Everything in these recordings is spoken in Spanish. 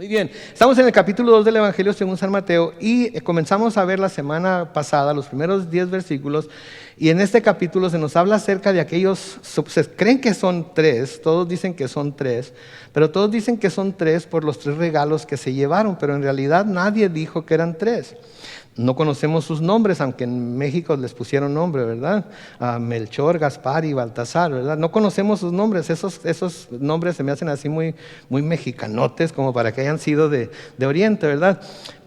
Muy bien, estamos en el capítulo 2 del Evangelio según San Mateo y comenzamos a ver la semana pasada los primeros 10 versículos y en este capítulo se nos habla acerca de aquellos, se creen que son tres, todos dicen que son tres, pero todos dicen que son tres por los tres regalos que se llevaron, pero en realidad nadie dijo que eran tres. No conocemos sus nombres, aunque en México les pusieron nombre, ¿verdad? Melchor, Gaspar y Baltasar, ¿verdad? No conocemos sus nombres, esos nombres se me hacen así muy mexicanotes, como para que hayan sido de Oriente, ¿verdad?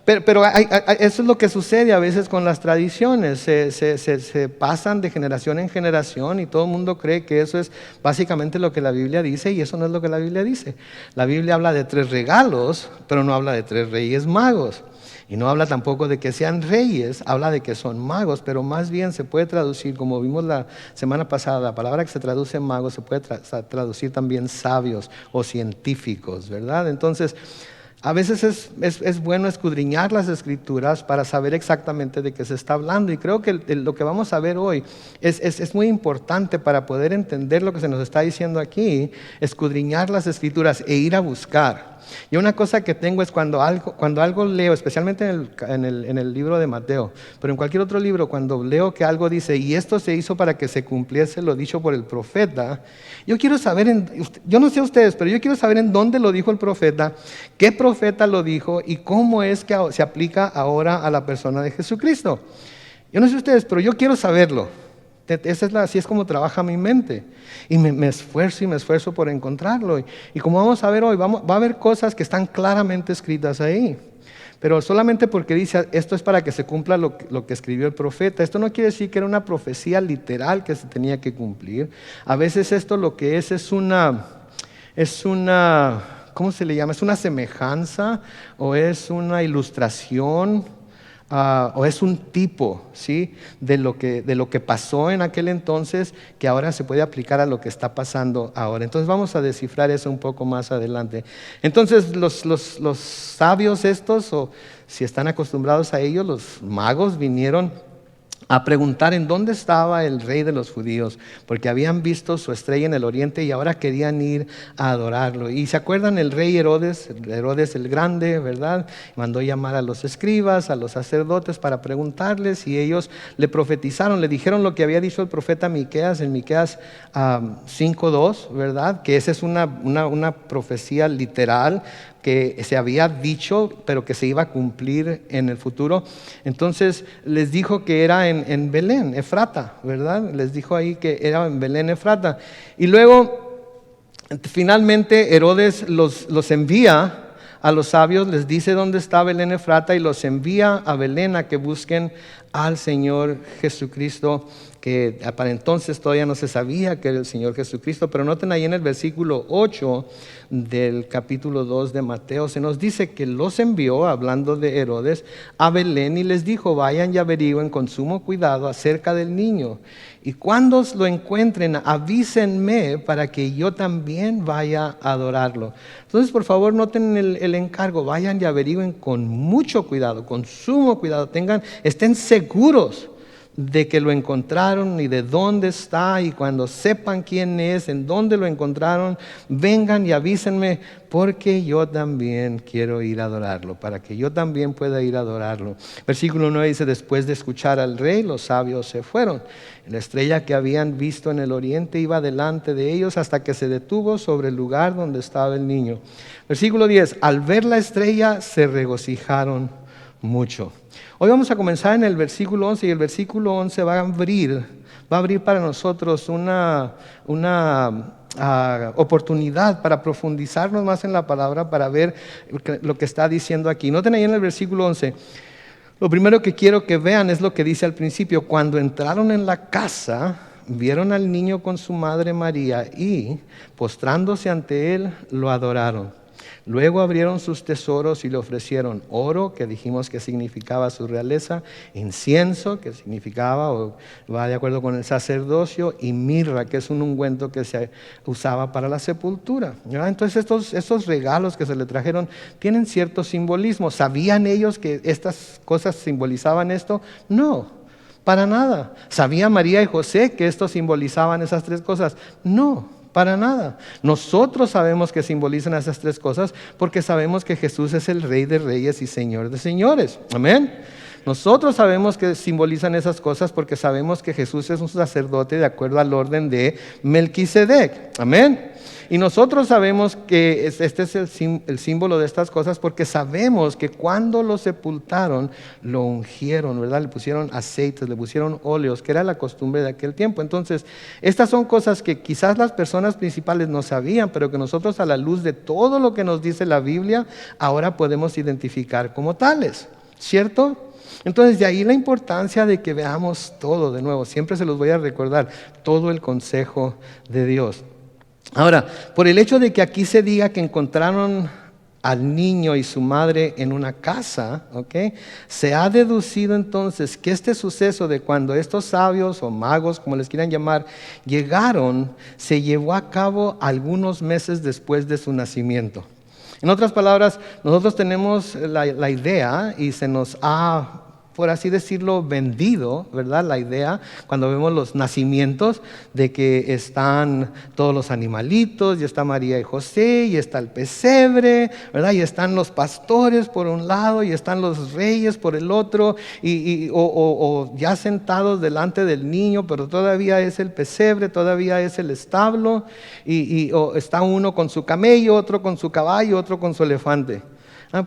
Pero eso es lo que sucede a veces con las tradiciones, se pasan de generación en generación y todo el mundo cree que eso es básicamente lo que la Biblia dice y eso no es lo que la Biblia dice. La Biblia habla de tres regalos, pero no habla de tres reyes magos. Y no habla tampoco de que sean reyes, habla de que son magos, pero más bien se puede traducir, como vimos la semana pasada, la palabra que se traduce magos se puede traducir también sabios o científicos, ¿verdad? Entonces, a veces es bueno escudriñar las Escrituras para saber exactamente de qué se está hablando. Y creo que lo que vamos a ver hoy es muy importante para poder entender lo que se nos está diciendo aquí, escudriñar las Escrituras e ir a buscar. Y una cosa que tengo es cuando algo leo, especialmente en el libro de Mateo, pero en cualquier otro libro, cuando leo que algo dice, y esto se hizo para que se cumpliese lo dicho por el profeta, yo quiero saber, yo no sé ustedes, pero yo quiero saber en dónde lo dijo el profeta, qué profeta lo dijo y cómo es que se aplica ahora a la persona de Jesucristo. Yo no sé ustedes, pero yo quiero saberlo. Así es como trabaja mi mente y me esfuerzo por encontrarlo y como vamos a ver hoy, va a haber cosas que están claramente escritas ahí, pero solamente porque dice esto es para que se cumpla lo que escribió el profeta. Esto no quiere decir que era una profecía literal que se tenía que cumplir. A veces esto lo que es una ¿cómo se le llama? Es una semejanza o es una ilustración. O es un tipo, ¿sí? de lo que pasó en aquel entonces que ahora se puede aplicar a lo que está pasando ahora. Entonces vamos a descifrar eso un poco más adelante. Entonces los sabios estos, o si están acostumbrados a ello, los magos vinieron a preguntar en dónde estaba el rey de los judíos, porque habían visto su estrella en el oriente y ahora querían ir a adorarlo. Y se acuerdan el rey Herodes el grande, ¿verdad? Mandó llamar a los escribas, a los sacerdotes para preguntarles y ellos le profetizaron, le dijeron lo que había dicho el profeta Miqueas en Miqueas 5:2, ¿verdad? Que esa es una profecía literal que se había dicho, pero que se iba a cumplir en el futuro. Entonces les dijo que era en Belén, Efrata, ¿verdad? Les dijo ahí que era en Belén, Efrata. Y luego, finalmente, Herodes los envía a los sabios, les dice dónde está Belén, Efrata, y los envía a Belén a que busquen al Señor Jesucristo, que para entonces todavía no se sabía que era el Señor Jesucristo, pero noten ahí en el versículo 8 del capítulo 2 de Mateo, se nos dice que los envió, hablando de Herodes, a Belén y les dijo, vayan y averigüen con sumo cuidado acerca del niño, y cuando lo encuentren, avísenme para que yo también vaya a adorarlo. Entonces, por favor, noten el encargo, vayan y averigüen con mucho cuidado, con sumo cuidado, estén seguros de que lo encontraron y de dónde está, y cuando sepan quién es, en dónde lo encontraron, vengan y avísenme, porque yo también quiero ir a adorarlo, para que yo también pueda ir a adorarlo. Versículo 9 dice, después de escuchar al rey, los sabios se fueron. La estrella que habían visto en el oriente iba delante de ellos hasta que se detuvo sobre el lugar donde estaba el niño. Versículo 10, al ver la estrella se regocijaron mucho. Hoy vamos a comenzar en el versículo 11 y el versículo 11 va a abrir para nosotros una oportunidad para profundizarnos más en la palabra, para ver lo que está diciendo aquí. Noten ahí en el versículo 11, lo primero que quiero que vean es lo que dice al principio. Cuando entraron en la casa, vieron al niño con su madre María y, postrándose ante él, lo adoraron. Luego abrieron sus tesoros y le ofrecieron oro, que dijimos que significaba su realeza, incienso, que significaba o va de acuerdo con el sacerdocio, y mirra, que es un ungüento que se usaba para la sepultura. ¿Ya? Entonces estos regalos que se le trajeron tienen cierto simbolismo. ¿Sabían ellos que estas cosas simbolizaban esto? No, para nada. ¿Sabía María y José que esto simbolizaban esas tres cosas? No. Para nada. Nosotros sabemos que simbolizan esas tres cosas porque sabemos que Jesús es el Rey de Reyes y Señor de Señores. Amén. Nosotros sabemos que simbolizan esas cosas porque sabemos que Jesús es un sacerdote de acuerdo al orden de Melquisedec. Amén. Y nosotros sabemos que este es el símbolo de estas cosas porque sabemos que cuando lo sepultaron, lo ungieron, ¿verdad? Le pusieron aceites, le pusieron óleos, que era la costumbre de aquel tiempo. Entonces, estas son cosas que quizás las personas principales no sabían, pero que nosotros a la luz de todo lo que nos dice la Biblia, ahora podemos identificar como tales, ¿cierto? Entonces, de ahí la importancia de que veamos todo de nuevo. Siempre se los voy a recordar, todo el consejo de Dios. Ahora, por el hecho de que aquí se diga que encontraron al niño y su madre en una casa, ¿okay? Se ha deducido entonces que este suceso de cuando estos sabios o magos, como les quieran llamar, llegaron, se llevó a cabo algunos meses después de su nacimiento. En otras palabras, nosotros tenemos la idea y se nos ha, por así decirlo, vendido, ¿verdad? La idea, cuando vemos los nacimientos, de que están todos los animalitos, y está María y José, y está el pesebre, ¿verdad? Y están los pastores por un lado, y están los reyes por el otro, o ya sentados delante del niño, pero todavía es el pesebre, todavía es el establo, o está uno con su camello, otro con su caballo, otro con su elefante.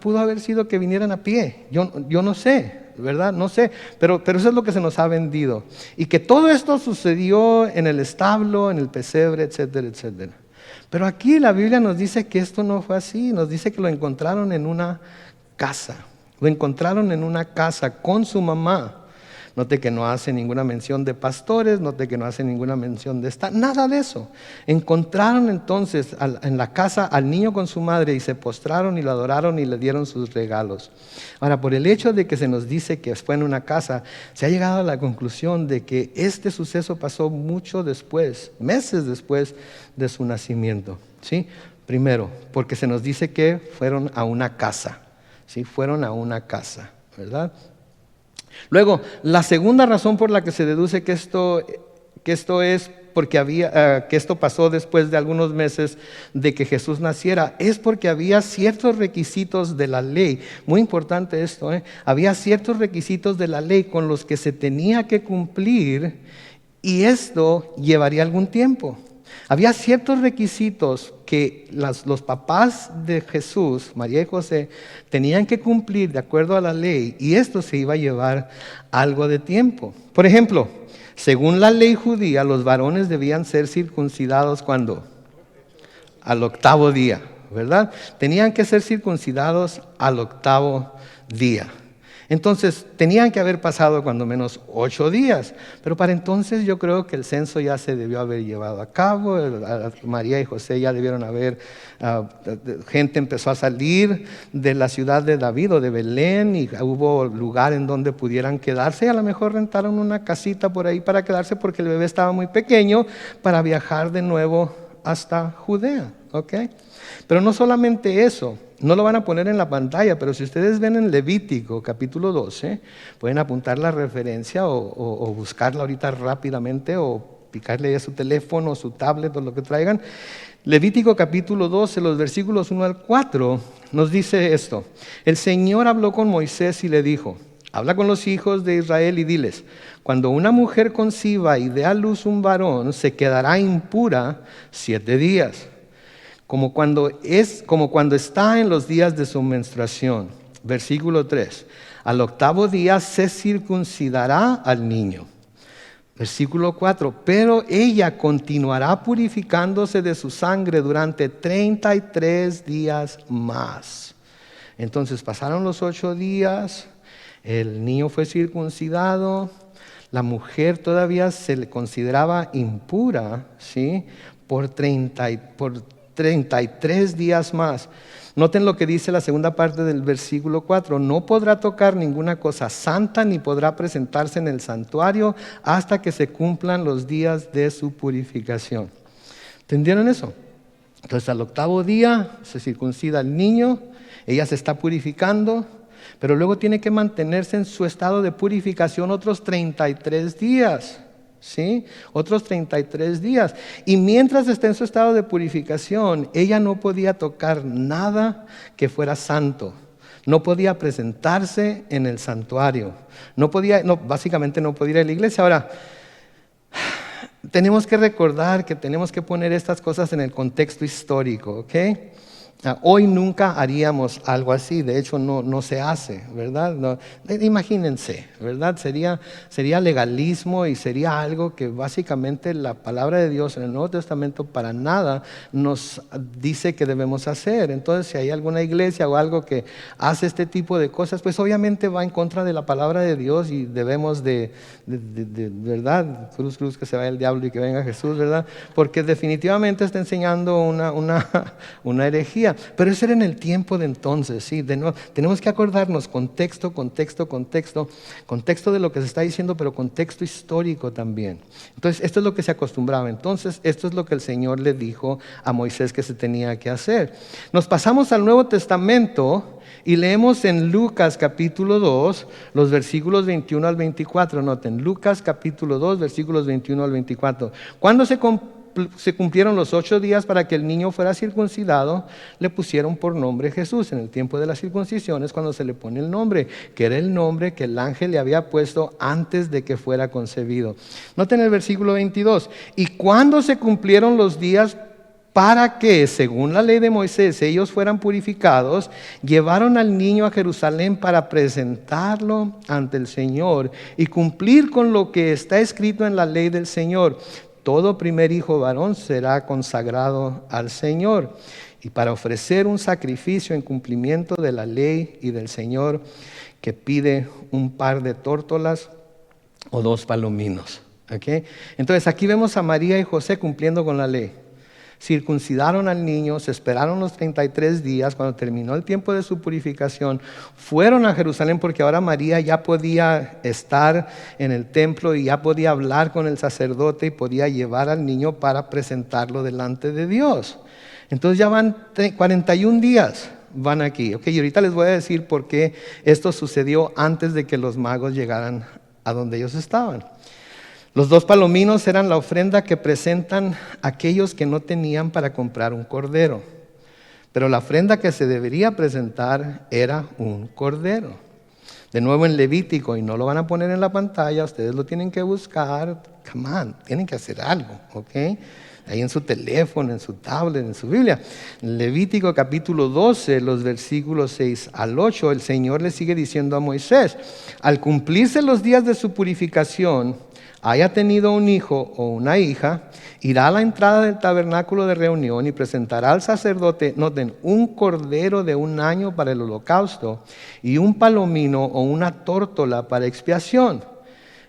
Pudo haber sido que vinieran a pie, yo no sé, ¿verdad? No sé, pero eso es lo que se nos ha vendido. Y que todo esto sucedió en el establo, en el pesebre, etcétera, etcétera. Pero aquí la Biblia nos dice que esto no fue así, nos dice que lo encontraron en una casa. Lo encontraron en una casa con su mamá. Note que no hace ninguna mención de pastores, note que no hace ninguna mención de nada de eso. Encontraron entonces en la casa al niño con su madre y se postraron y lo adoraron y le dieron sus regalos. Ahora, por el hecho de que se nos dice que fue en una casa, se ha llegado a la conclusión de que este suceso pasó mucho después, meses después de su nacimiento, ¿sí? Primero, porque se nos dice que fueron a una casa, ¿sí? Fueron a una casa, ¿verdad? Luego, la segunda razón por la que se deduce que esto es porque que esto pasó después de algunos meses de que Jesús naciera, es porque había ciertos requisitos de la ley. Muy importante esto, había ciertos requisitos de la ley con los que se tenía que cumplir y esto llevaría algún tiempo. Había ciertos requisitos que los papás de Jesús, María y José, tenían que cumplir de acuerdo a la ley y esto se iba a llevar algo de tiempo. Por ejemplo, según la ley judía, los varones debían ser circuncidados ¿cuándo? Al 8º día, ¿verdad? Tenían que ser circuncidados al 8º día. Entonces, tenían que haber pasado cuando menos 8 días, pero para entonces yo creo que el censo ya se debió haber llevado a cabo, María y José ya debieron haber, gente empezó a salir de la ciudad de David o de Belén y hubo lugar en donde pudieran quedarse y a lo mejor rentaron una casita por ahí para quedarse porque el bebé estaba muy pequeño para viajar de nuevo hasta Judea, ¿ok? Pero no solamente eso. No lo van a poner en la pantalla, pero si ustedes ven en Levítico capítulo 12, pueden apuntar la referencia o buscarla ahorita rápidamente o picarle a su teléfono o su tablet o lo que traigan. Levítico capítulo 12, los versículos 1 al 4, nos dice esto. El Señor habló con Moisés y le dijo, habla con los hijos de Israel y diles, cuando una mujer conciba y dé a luz un varón, se quedará impura 7 días. Como cuando está en los días de su menstruación. Versículo 3. Al 8º día se circuncidará al niño. Versículo 4. Pero ella continuará purificándose de su sangre durante 33 días más. Entonces pasaron los 8 días, el niño fue circuncidado, la mujer todavía se le consideraba impura, ¿sí? Por 33 días más. Noten lo que dice la segunda parte del versículo 4. No podrá tocar ninguna cosa santa ni podrá presentarse en el santuario hasta que se cumplan los días de su purificación. ¿Entendieron eso? Entonces al 8º día se circuncida el niño, ella se está purificando, pero luego tiene que mantenerse en su estado de purificación otros 33 días. ¿sí? Otros 33 días. Y mientras está en su estado de purificación, ella no podía tocar nada que fuera santo. No podía presentarse en el santuario. Básicamente no podía ir a la iglesia. Ahora, tenemos que recordar que tenemos que poner estas cosas en el contexto histórico, ¿ok? Hoy nunca haríamos algo así, de hecho no se hace, ¿verdad? Imagínense, ¿verdad? Sería legalismo y sería algo que básicamente la palabra de Dios en el Nuevo Testamento para nada nos dice que debemos hacer. Entonces, si hay alguna iglesia o algo que hace este tipo de cosas, pues obviamente va en contra de la palabra de Dios y debemos de ¿verdad? Cruz, que se vaya el diablo y que venga Jesús, ¿verdad? Porque definitivamente está enseñando una herejía. Pero eso era en el tiempo de entonces, ¿sí? Tenemos que acordarnos contexto de lo que se está diciendo, pero contexto histórico también. Entonces, esto es lo que se acostumbraba. Entonces, esto es lo que el Señor le dijo a Moisés que se tenía que hacer. Nos pasamos al Nuevo Testamento y leemos en Lucas capítulo 2, los versículos 21 al 24. Noten, Lucas capítulo 2, versículos 21 al 24. Cuando se cumplieron los 8 días para que el niño fuera circuncidado, le pusieron por nombre Jesús. En el tiempo de la circuncisión es cuando se le pone el nombre, que era el nombre que el ángel le había puesto antes de que fuera concebido. Noten el versículo 22. Y cuando se cumplieron los días para que, según la ley de Moisés, ellos fueran purificados, llevaron al niño a Jerusalén para presentarlo ante el Señor y cumplir con lo que está escrito en la ley del Señor. Todo primer hijo varón será consagrado al Señor, y para ofrecer un sacrificio en cumplimiento de la ley y del Señor, que pide un par de tórtolas o 2 palominos. ¿Okay? Entonces aquí vemos a María y José cumpliendo con la ley. Circuncidaron al niño, se esperaron los 33 días, cuando terminó el tiempo de su purificación, fueron a Jerusalén porque ahora María ya podía estar en el templo y ya podía hablar con el sacerdote y podía llevar al niño para presentarlo delante de Dios. Entonces ya van 41 días, van aquí. Okay, y ahorita les voy a decir por qué esto sucedió antes de que los magos llegaran a donde ellos estaban. Los 2 palominos eran la ofrenda que presentan aquellos que no tenían para comprar un cordero. Pero la ofrenda que se debería presentar era un cordero. De nuevo en Levítico, y no lo van a poner en la pantalla, ustedes lo tienen que buscar. Come on, tienen que hacer algo, ¿ok? Ahí en su teléfono, en su tablet, en su Biblia. Levítico capítulo 12, los versículos 6 al 8, el Señor le sigue diciendo a Moisés: al cumplirse los días de su purificación, haya tenido un hijo o una hija, irá a la entrada del tabernáculo de reunión y presentará al sacerdote, noten, un cordero de 1 año para el holocausto y un palomino o una tórtola para expiación.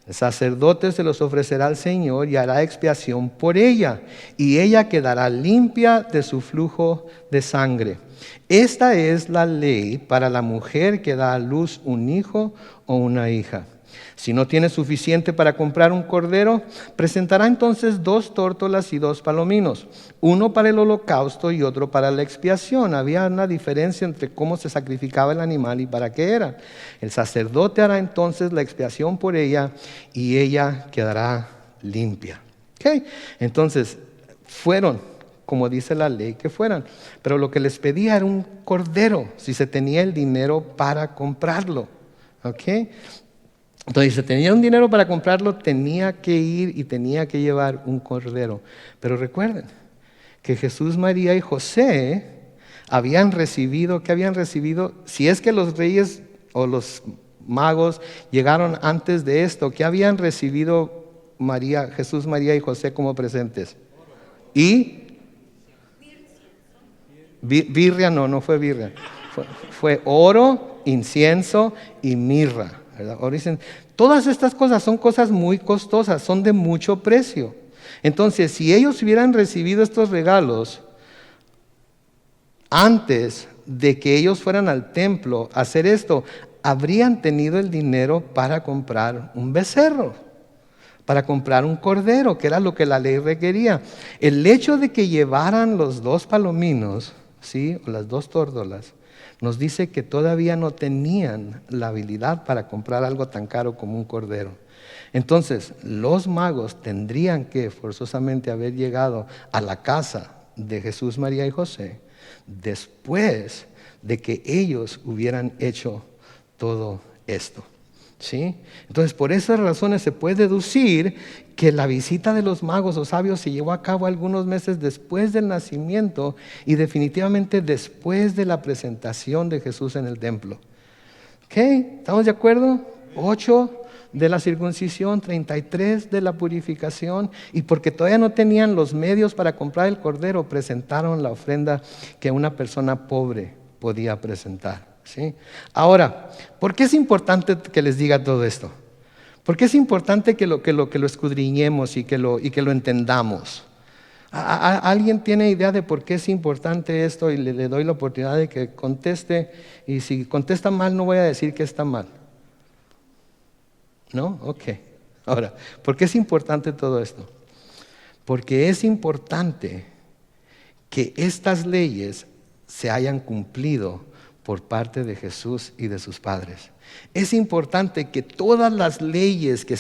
El sacerdote se los ofrecerá al Señor y hará expiación por ella, y ella quedará limpia de su flujo de sangre. Esta es la ley para la mujer que da a luz un hijo o una hija. Si no tiene suficiente para comprar un cordero, presentará entonces 2 tórtolas y 2 palominos, uno para el holocausto y otro para la expiación. Había una diferencia entre cómo se sacrificaba el animal y para qué era. El sacerdote hará entonces la expiación por ella y ella quedará limpia. ¿Okay? Entonces, fueron, como dice la ley, que fueran. Pero lo que les pedía era un cordero, si se tenía el dinero para comprarlo. ¿Ok? Entonces, si tenía un dinero para comprarlo, tenía que ir y tenía que llevar un cordero. Pero recuerden que Jesús, María y José habían recibido, ¿qué habían recibido? Si es que los reyes o los magos llegaron antes de esto, ¿qué habían recibido Jesús, María y José como presentes? Y birria, no fue birria. Fue oro, incienso y mirra. Ahora dicen, todas estas cosas son cosas muy costosas, son de mucho precio. Entonces, si ellos hubieran recibido estos regalos antes de que ellos fueran al templo a hacer esto, habrían tenido el dinero para comprar un becerro, para comprar un cordero, que era lo que la ley requería. El hecho de que llevaran los 2 palominos, ¿sí?, o las 2 tórtolas, nos dice que todavía no tenían la habilidad para comprar algo tan caro como un cordero. Entonces, los magos tendrían que forzosamente haber llegado a la casa de Jesús, María y José después de que ellos hubieran hecho todo esto. ¿Sí? Entonces, por esas razones se puede deducir que la visita de los magos o sabios se llevó a cabo algunos meses después del nacimiento y definitivamente después de la presentación de Jesús en el templo. ¿Ok? ¿Estamos de acuerdo? 8 de la circuncisión, 33 de la purificación, y porque todavía no tenían los medios para comprar el cordero, presentaron la ofrenda que una persona pobre podía presentar. ¿Sí? Ahora, ¿por qué es importante que les diga todo esto? ¿Por qué es importante que lo escudriñemos y que lo entendamos? ¿Alguien tiene idea de por qué es importante esto? Y le doy la oportunidad de que conteste, y si contesta mal no voy a decir que está mal. ¿No? Ok. Ahora, ¿por qué es importante todo esto? Porque es importante que estas leyes se hayan cumplido por parte de Jesús y de sus padres. Es importante que todas las leyes que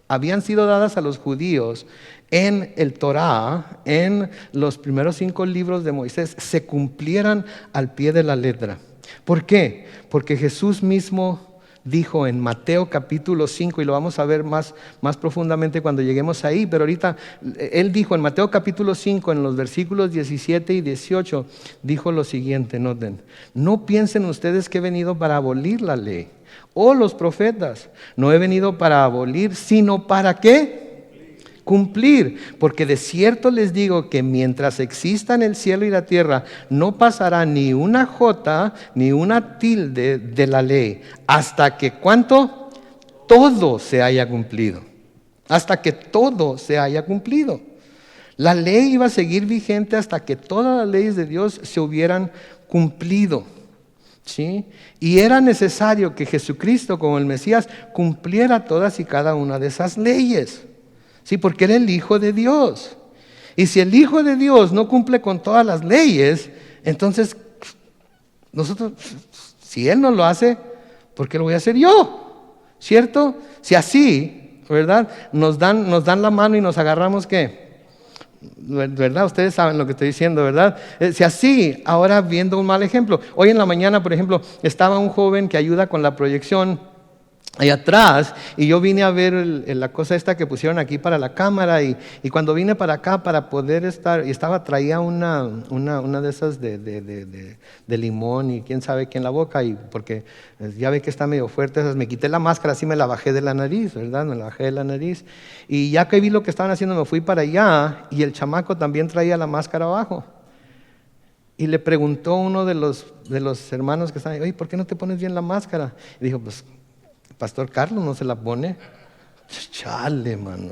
habían sido dadas a los judíos en el Torá, en los primeros 5 libros de Moisés, se cumplieran al pie de la letra. ¿Por qué? Porque Jesús mismo dijo en Mateo capítulo 5, y lo vamos a ver más profundamente cuando lleguemos ahí, pero ahorita Él dijo en Mateo capítulo 5, en los versículos 17 y 18, dijo lo siguiente, noten: no piensen ustedes que he venido para abolir la ley o los profetas. No he venido para abolir, sino ¿para qué? Cumplir, porque de cierto les digo que mientras existan el cielo y la tierra, no pasará ni una jota ni una tilde de la ley, hasta que ¿cuánto? Todo se haya cumplido. Hasta que todo se haya cumplido. La ley iba a seguir vigente hasta que todas las leyes de Dios se hubieran cumplido. ¿Sí? Y era necesario que Jesucristo, como el Mesías, cumpliera todas y cada una de esas leyes. Sí, porque era el Hijo de Dios. Y si el Hijo de Dios no cumple con todas las leyes, entonces nosotros, si Él no lo hace, ¿por qué lo voy a hacer yo? ¿Cierto? Si así, ¿verdad? Nos dan la mano y nos agarramos, ¿qué? ¿Verdad? Ustedes saben lo que estoy diciendo, ¿verdad? Si así, ahora viendo un mal ejemplo. Hoy en la mañana, por ejemplo, estaba un joven que ayuda con la proyección allá atrás, y yo vine a ver la cosa esta que pusieron aquí para la cámara, y cuando vine para acá para poder estar, y traía una de esas de limón y quién sabe qué en la boca, y porque ya ve que está medio fuerte esas, me quité la máscara, así me la bajé de la nariz, ¿verdad? Me la bajé de la nariz, y ya que vi lo que estaban haciendo me fui para allá, y el chamaco también traía la máscara abajo. Y le preguntó uno de los hermanos que estaban ahí: oye, ¿por qué no te pones bien la máscara? Y dijo: pues Pastor Carlos no se la pone. Chale, mano.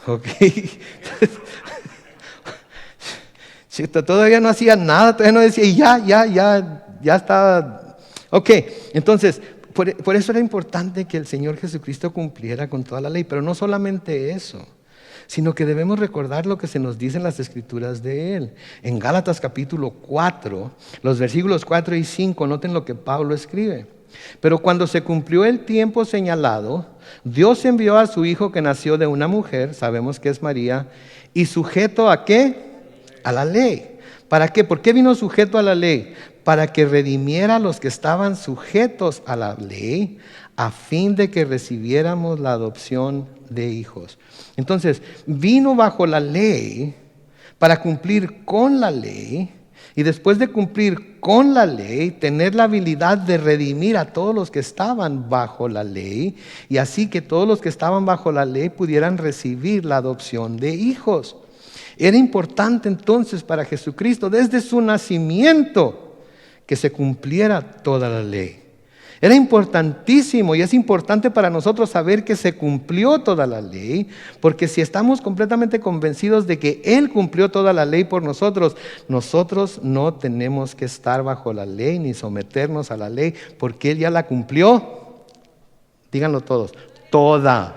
Ok. Todavía no hacía nada, todavía no decía, y ya estaba. Ok, entonces, por eso era importante que el Señor Jesucristo cumpliera con toda la ley, pero no solamente eso, sino que debemos recordar lo que se nos dice en las Escrituras de Él. En Gálatas capítulo 4, los versículos 4 y 5, noten lo que Pablo escribe. Pero cuando se cumplió el tiempo señalado, Dios envió a su Hijo, que nació de una mujer, sabemos que es María, y sujeto ¿a qué? A la ley. ¿Para qué? ¿Por qué vino sujeto a la ley? Para que redimiera a los que estaban sujetos a la ley, a fin de que recibiéramos la adopción de hijos. Entonces, vino bajo la ley para cumplir con la ley, y después de cumplir con la ley, tener la habilidad de redimir a todos los que estaban bajo la ley, y así que todos los que estaban bajo la ley pudieran recibir la adopción de hijos. Era importante entonces para Jesucristo, desde su nacimiento, que se cumpliera toda la ley. Era importantísimo, y es importante para nosotros saber que se cumplió toda la ley, porque si estamos completamente convencidos de que Él cumplió toda la ley por nosotros, nosotros no tenemos que estar bajo la ley ni someternos a la ley, porque Él ya la cumplió. Díganlo todos: toda.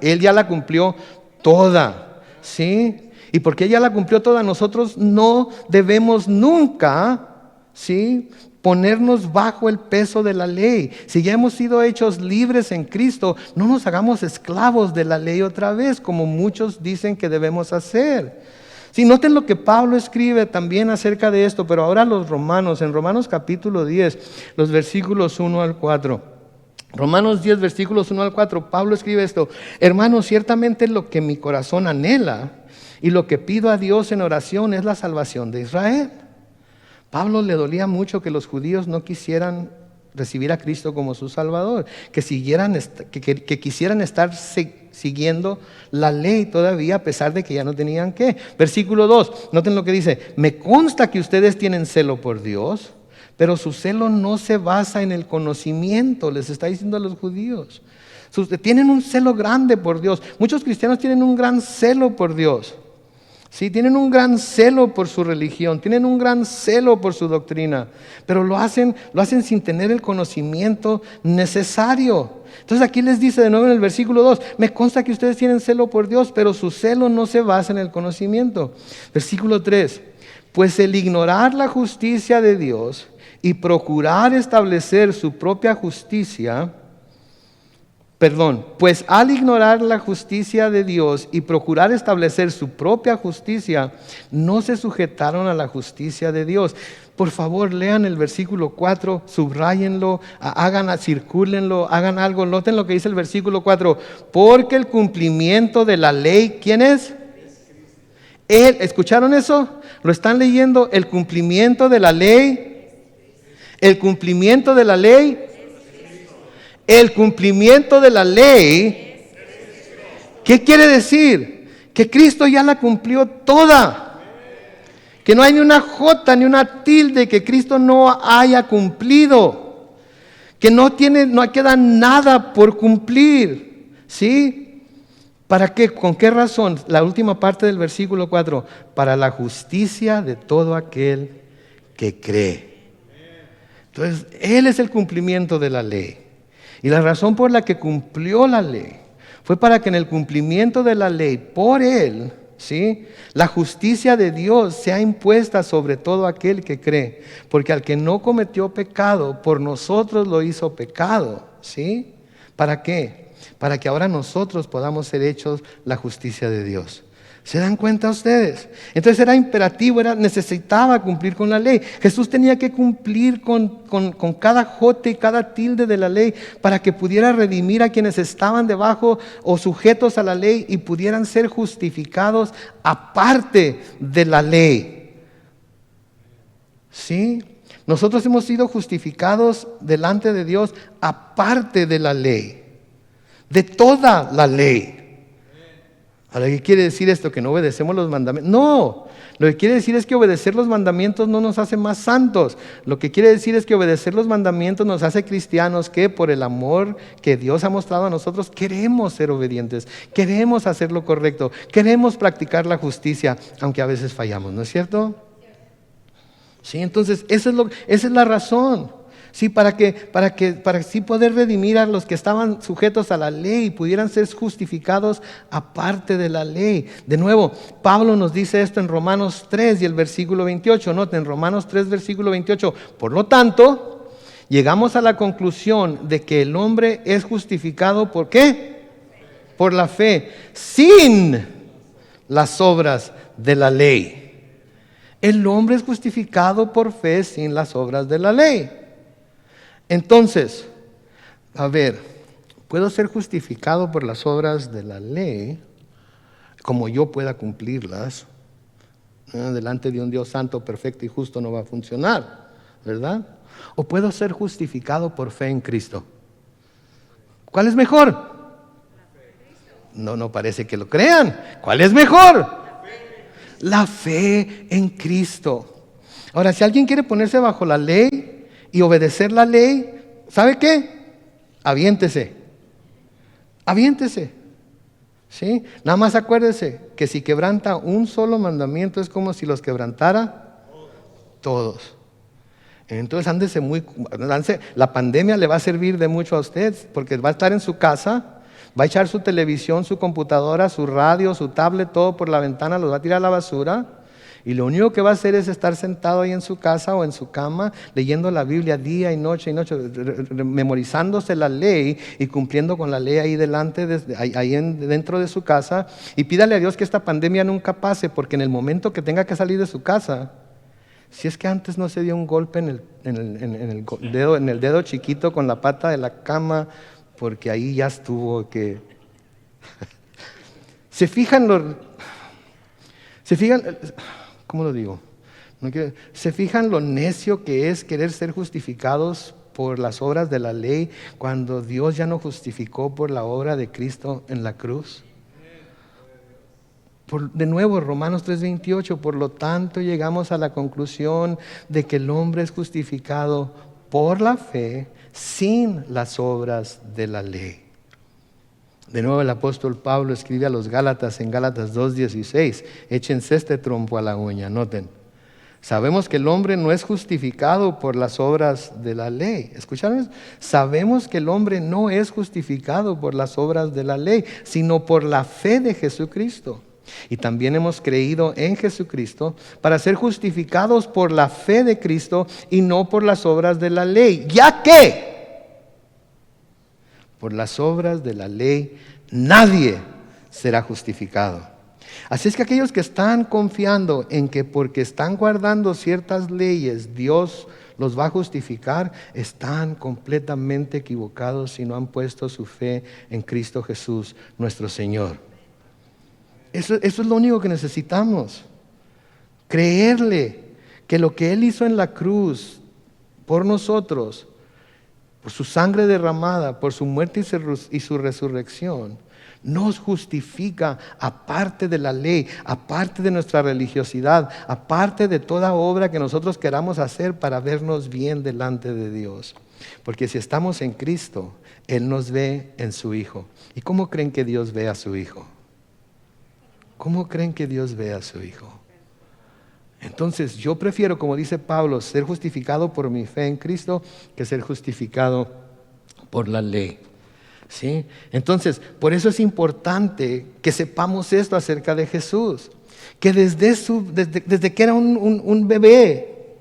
Él ya la cumplió toda, ¿sí? Y porque Él ya la cumplió toda, nosotros no debemos nunca, ¿sí?, ponernos bajo el peso de la ley. Si ya hemos sido hechos libres en Cristo, no nos hagamos esclavos de la ley otra vez, como muchos dicen que debemos hacer. Sí, noten lo que Pablo escribe también acerca de esto, pero ahora los romanos, en Romanos capítulo 10, los versículos 1 al 4. Romanos 10, versículos 1 al 4, Pablo escribe esto: hermanos, ciertamente lo que mi corazón anhela y lo que pido a Dios en oración es la salvación de Israel. Pablo le dolía mucho que los judíos no quisieran recibir a Cristo como su Salvador, que quisieran estar siguiendo la ley todavía, a pesar de que ya no tenían que. Versículo 2, noten lo que dice: me consta que ustedes tienen celo por Dios, pero su celo no se basa en el conocimiento, les está diciendo a los judíos. Tienen un celo grande por Dios. Muchos cristianos tienen un gran celo por Dios. Sí, tienen un gran celo por su religión, tienen un gran celo por su doctrina, pero lo hacen sin tener el conocimiento necesario. Entonces aquí les dice de nuevo en el versículo 2, me consta que ustedes tienen celo por Dios, pero su celo no se basa en el conocimiento. Versículo 3, pues el ignorar la justicia de Dios y procurar establecer su propia justicia, pues al ignorar la justicia de Dios y procurar establecer su propia justicia, no se sujetaron a la justicia de Dios. Por favor, lean el versículo 4, subrayenlo, circúlenlo, hagan algo. Noten lo que dice el versículo 4. Porque el cumplimiento de la ley, ¿quién es? Él. ¿Escucharon eso? ¿Lo están leyendo? El cumplimiento de la ley. El cumplimiento de la ley. El cumplimiento de la ley, ¿qué quiere decir? Que Cristo ya la cumplió toda. Que no hay ni una jota ni una tilde que Cristo no haya cumplido. Que no queda nada por cumplir. ¿Sí? ¿Para qué? ¿Con qué razón? La última parte del versículo 4. Para la justicia de todo aquel que cree. Entonces, Él es el cumplimiento de la ley. Y la razón por la que cumplió la ley fue para que en el cumplimiento de la ley, por Él, ¿sí?, la justicia de Dios sea impuesta sobre todo aquel que cree. Porque al que no cometió pecado, por nosotros lo hizo pecado. ¿Sí? ¿Para qué? Para que ahora nosotros podamos ser hechos la justicia de Dios. ¿Se dan cuenta ustedes? Entonces era imperativo, necesitaba cumplir con la ley. Jesús tenía que cumplir con cada jote y cada tilde de la ley para que pudiera redimir a quienes estaban debajo o sujetos a la ley y pudieran ser justificados aparte de la ley. ¿Sí? Nosotros hemos sido justificados delante de Dios aparte de la ley, de toda la ley. Ahora, ¿qué quiere decir esto? ¿Que no obedecemos los mandamientos? No, lo que quiere decir es que obedecer los mandamientos no nos hace más santos. Lo que quiere decir es que obedecer los mandamientos nos hace cristianos que por el amor que Dios ha mostrado a nosotros queremos ser obedientes, queremos hacer lo correcto, queremos practicar la justicia, aunque a veces fallamos, ¿no es cierto? Sí, entonces esa es la razón. Sí, para así poder redimir a los que estaban sujetos a la ley y pudieran ser justificados aparte de la ley. De nuevo, Pablo nos dice esto en Romanos 3 y el versículo 28. Noten, Romanos 3, versículo 28. Por lo tanto, llegamos a la conclusión de que el hombre es justificado ¿por qué? Por la fe, sin las obras de la ley. El hombre es justificado por fe sin las obras de la ley. Entonces, a ver, puedo ser justificado por las obras de la ley, como yo pueda cumplirlas. Delante de un Dios santo, perfecto y justo no va a funcionar, ¿verdad? O puedo ser justificado por fe en Cristo. ¿Cuál es mejor? No parece que lo crean. ¿Cuál es mejor? La fe en Cristo. Ahora, si alguien quiere ponerse bajo la ley y obedecer la ley, ¿sabe qué? Aviéntese. ¿Sí? Nada más acuérdese que si quebranta un solo mandamiento es como si los quebrantara todos. Entonces la pandemia le va a servir de mucho a usted, porque va a estar en su casa, va a echar su televisión, su computadora, su radio, su tablet, todo por la ventana, los va a tirar a la basura. Y lo único que va a hacer es estar sentado ahí en su casa o en su cama, leyendo la Biblia día y noche, memorizándose la ley y cumpliendo con la ley ahí delante, dentro de su casa. Y pídale a Dios que esta pandemia nunca pase, porque en el momento que tenga que salir de su casa, si es que antes no se dio un golpe en el dedo chiquito con la pata de la cama, porque ahí ya estuvo que... ¿Se fijan, ¿cómo lo digo? ¿Se fijan lo necio que es querer ser justificados por las obras de la ley cuando Dios ya nos justificó por la obra de Cristo en la cruz? De nuevo, Romanos 3:28, por lo tanto llegamos a la conclusión de que el hombre es justificado por la fe sin las obras de la ley. De nuevo el apóstol Pablo escribe a los Gálatas en Gálatas 2:16, échense este trompo a la uña, noten. Sabemos que el hombre no es justificado por las obras de la ley. ¿Escucharon? Sabemos que el hombre no es justificado por las obras de la ley, sino por la fe de Jesucristo. Y también hemos creído en Jesucristo para ser justificados por la fe de Cristo y no por las obras de la ley, ya que por las obras de la ley nadie será justificado. Así es que aquellos que están confiando en que porque están guardando ciertas leyes Dios los va a justificar, están completamente equivocados si no han puesto su fe en Cristo Jesús, nuestro Señor. Eso es lo único que necesitamos. Creerle que lo que Él hizo en la cruz por nosotros, por su sangre derramada, por su muerte y su resurrección, nos justifica aparte de la ley, aparte de nuestra religiosidad, aparte de toda obra que nosotros queramos hacer para vernos bien delante de Dios. Porque si estamos en Cristo, Él nos ve en su Hijo. ¿Y cómo creen que Dios ve a su Hijo? ¿Cómo creen que Dios ve a su Hijo? Entonces yo prefiero, como dice Pablo, ser justificado por mi fe en Cristo que ser justificado por la ley. ¿Sí? Entonces, por eso es importante que sepamos esto acerca de Jesús. Que desde que era un bebé,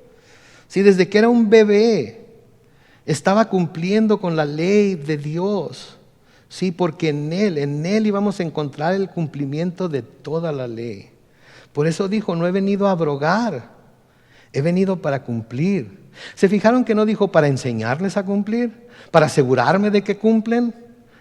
¿sí? Desde que era un bebé, estaba cumpliendo con la ley de Dios. Sí, porque en Él íbamos a encontrar el cumplimiento de toda la ley. Por eso dijo, no he venido a abrogar, he venido para cumplir. ¿Se fijaron que no dijo para enseñarles a cumplir? ¿Para asegurarme de que cumplen?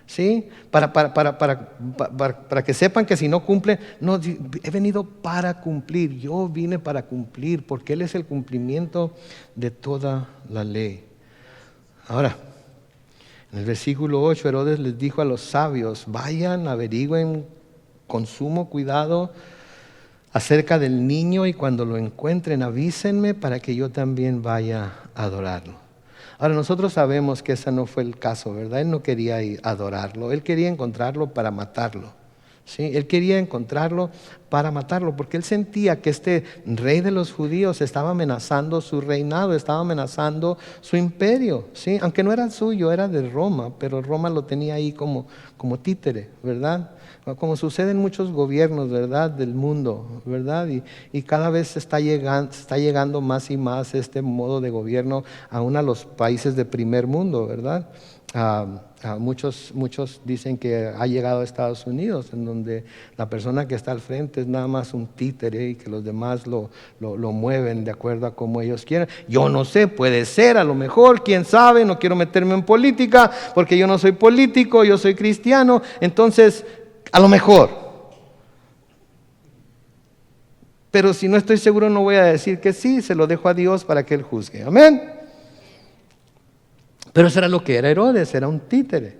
¿Sí? Para que sepan que si no cumplen, no, he venido para cumplir. Yo vine para cumplir, porque Él es el cumplimiento de toda la ley. Ahora, en el versículo 8, Herodes les dijo a los sabios, vayan, averigüen con sumo cuidado acerca del niño y cuando lo encuentren avísenme para que yo también vaya a adorarlo. Ahora nosotros sabemos que ese no fue el caso, ¿verdad? Él no quería ir a adorarlo, él quería encontrarlo para matarlo. ¿Sí? Él quería encontrarlo para matarlo porque él sentía que este rey de los judíos estaba amenazando su reinado, estaba amenazando su imperio, ¿sí? Aunque no era suyo, era de Roma, pero Roma lo tenía ahí como títere, ¿verdad? Como sucede en muchos gobiernos, ¿verdad? Del mundo, ¿verdad? Y cada vez está llegando más y más este modo de gobierno aún a los países de primer mundo, ¿verdad? Muchos dicen que ha llegado a Estados Unidos, en donde la persona que está al frente es nada más un títere y que los demás lo mueven de acuerdo a como ellos quieran. Yo no sé, puede ser, a lo mejor, quién sabe, no quiero meterme en política porque yo no soy político, yo soy cristiano, entonces, a lo mejor. Pero si no estoy seguro no voy a decir que sí, se lo dejo a Dios para que Él juzgue. Amén. Pero eso era lo que era Herodes, era un títere.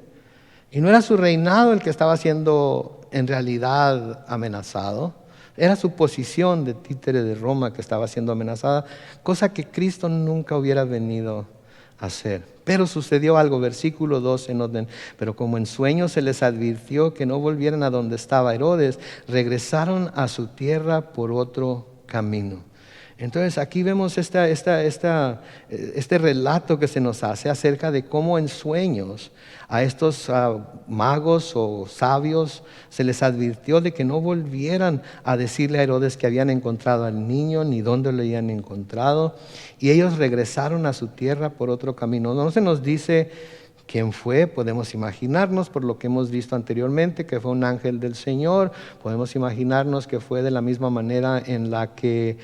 Y no era su reinado el que estaba siendo en realidad amenazado. Era su posición de títere de Roma que estaba siendo amenazada, cosa que Cristo nunca hubiera venido a hacer. Pero sucedió algo, versículo 12, noten, pero como en sueños se les advirtió que no volvieran a donde estaba Herodes, regresaron a su tierra por otro camino. Entonces aquí vemos este relato que se nos hace acerca de cómo en sueños a estos magos o sabios se les advirtió de que no volvieran a decirle a Herodes que habían encontrado al niño ni dónde lo habían encontrado, y ellos regresaron a su tierra por otro camino. No se nos dice quién fue, podemos imaginarnos por lo que hemos visto anteriormente que fue un ángel del Señor. Podemos imaginarnos que fue de la misma manera en la que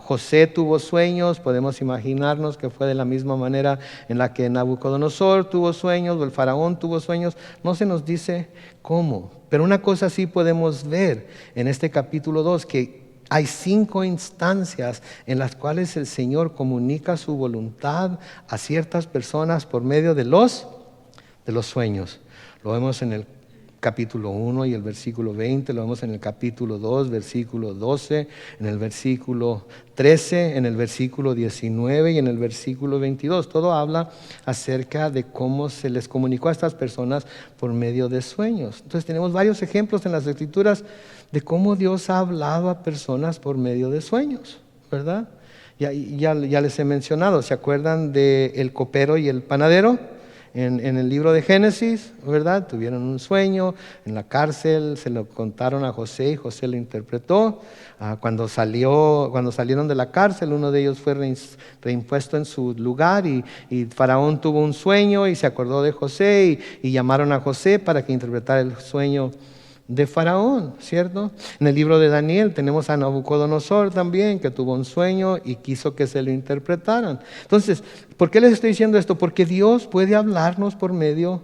José tuvo sueños. Podemos imaginarnos que fue de la misma manera en la que Nabucodonosor tuvo sueños o el faraón tuvo sueños. No se nos dice cómo, pero una cosa sí podemos ver en este capítulo 2, que hay 5 instancias en las cuales el Señor comunica su voluntad a ciertas personas por medio de los sueños. Lo vemos en el capítulo 1 y el versículo 20, lo vemos en el capítulo 2, versículo 12, en el versículo 13, en el versículo 19 y en el versículo 22. Todo habla acerca de cómo se les comunicó a estas personas por medio de sueños. Entonces tenemos varios ejemplos en las Escrituras de cómo Dios ha hablado a personas por medio de sueños, ¿verdad? Ya les he mencionado, ¿se acuerdan del copero y el panadero? En el libro de Génesis, ¿verdad? Tuvieron un sueño en la cárcel, se lo contaron a José y José lo interpretó. Cuando salieron de la cárcel, uno de ellos fue reimpuesto en su lugar y Faraón tuvo un sueño y se acordó de José y llamaron a José para que interpretara el sueño de Faraón, ¿cierto? En el libro de Daniel tenemos a Nabucodonosor también, que tuvo un sueño y quiso que se lo interpretaran. Entonces, ¿por qué les estoy diciendo esto? Porque Dios puede hablarnos por medio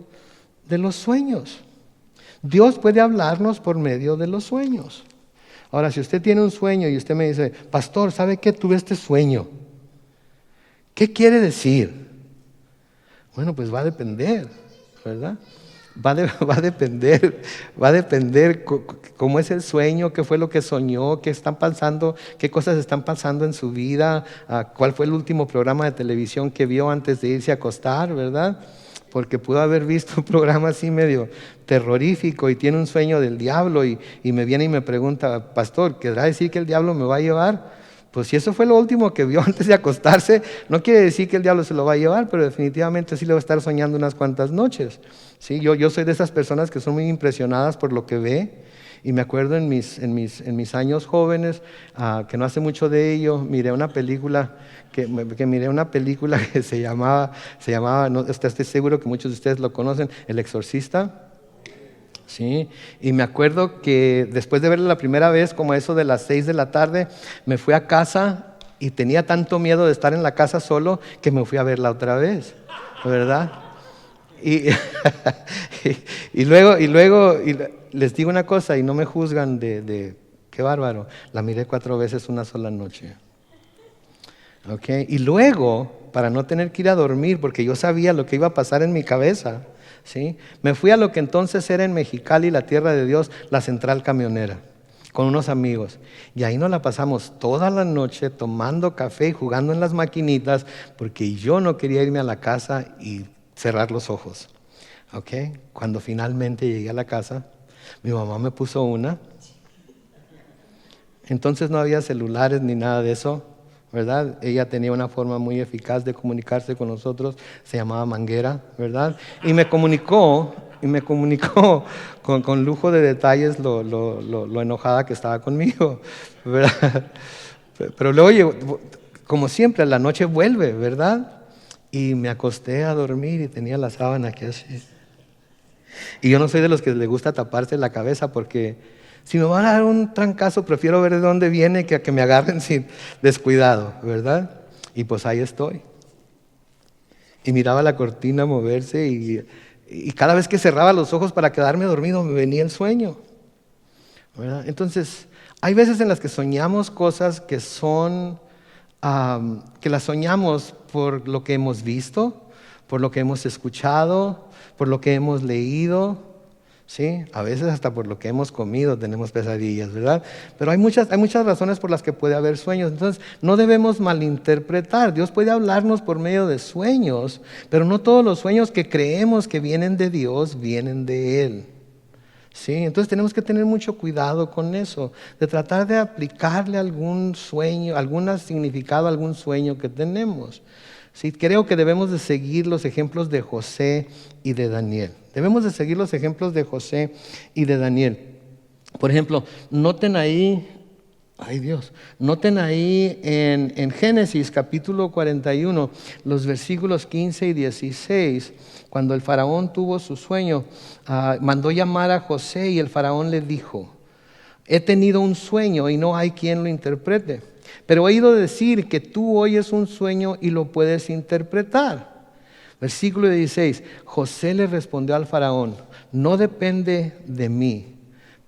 de los sueños. Dios puede hablarnos por medio de los sueños. Ahora, si usted tiene un sueño y usted me dice, pastor, ¿sabe qué? Tuve este sueño. ¿Qué quiere decir? Bueno, pues va a depender, ¿verdad? Va a depender cómo es el sueño, qué fue lo que soñó, qué cosas están pasando en su vida, cuál fue el último programa de televisión que vio antes de irse a acostar, ¿verdad? Porque pudo haber visto un programa así medio terrorífico y tiene un sueño del diablo y me viene y me pregunta, pastor, ¿querrá decir que el diablo me va a llevar? Pues si eso fue lo último que vio antes de acostarse, no quiere decir que el diablo se lo va a llevar, pero definitivamente sí le va a estar soñando unas cuantas noches. ¿Sí? Yo soy de esas personas que son muy impresionadas por lo que ve, y me acuerdo en mis años jóvenes, que no hace mucho de ello, miré una película que se llamaba, no, estoy seguro que muchos de ustedes lo conocen, El Exorcista. Sí, y me acuerdo que después de verla la primera vez, como eso de las 6 de la tarde, me fui a casa y tenía tanto miedo de estar en la casa solo que me fui a verla otra vez, ¿verdad? Y, y luego les digo una cosa y no me juzgan de qué bárbaro, la miré 4 veces una sola noche. Okay. Y luego, para no tener que ir a dormir, porque yo sabía lo que iba a pasar en mi cabeza, ¿sí? Me fui a lo que entonces era en Mexicali, la tierra de Dios, la central camionera, con unos amigos. Y ahí nos la pasamos toda la noche tomando café y jugando en las maquinitas, porque yo no quería irme a la casa y cerrar los ojos. ¿Okay? Cuando finalmente llegué a la casa, mi mamá me puso una. Entonces no había celulares ni nada de eso, ¿verdad? Ella tenía una forma muy eficaz de comunicarse con nosotros, se llamaba manguera, ¿verdad? Y me comunicó con lujo de detalles lo enojada que estaba conmigo, ¿verdad? Pero luego, como siempre, a la noche vuelve, ¿verdad? Y me acosté a dormir y tenía la sábana aquí así. Y yo no soy de los que le gusta taparse la cabeza porque si me van a dar un trancazo, prefiero ver de dónde viene que a que me agarren sin descuidado, ¿verdad? Y pues ahí estoy. Y miraba la cortina moverse y cada vez que cerraba los ojos para quedarme dormido me venía el sueño, ¿verdad? Entonces, hay veces en las que soñamos cosas que son, que las soñamos por lo que hemos visto, por lo que hemos escuchado, por lo que hemos leído. Sí, a veces hasta por lo que hemos comido tenemos pesadillas, ¿verdad? Pero hay muchas razones por las que puede haber sueños. Entonces, no debemos malinterpretar. Dios puede hablarnos por medio de sueños, pero no todos los sueños que creemos que vienen de Dios vienen de Él. ¿Sí? Entonces tenemos que tener mucho cuidado con eso, de tratar de aplicarle algún sueño, algún significado a algún sueño que tenemos. Sí, creo que debemos de seguir los ejemplos de José y de Daniel. Debemos de seguir los ejemplos de José y de Daniel. Por ejemplo, noten ahí, ay Dios, noten ahí en Génesis capítulo 41, los versículos 15 y 16, cuando el faraón tuvo su sueño, mandó llamar a José y el faraón le dijo: he tenido un sueño y no hay quien lo interprete, pero he oído decir que tú oyes un sueño y lo puedes interpretar. Versículo 16, José le respondió al faraón: no depende de mí,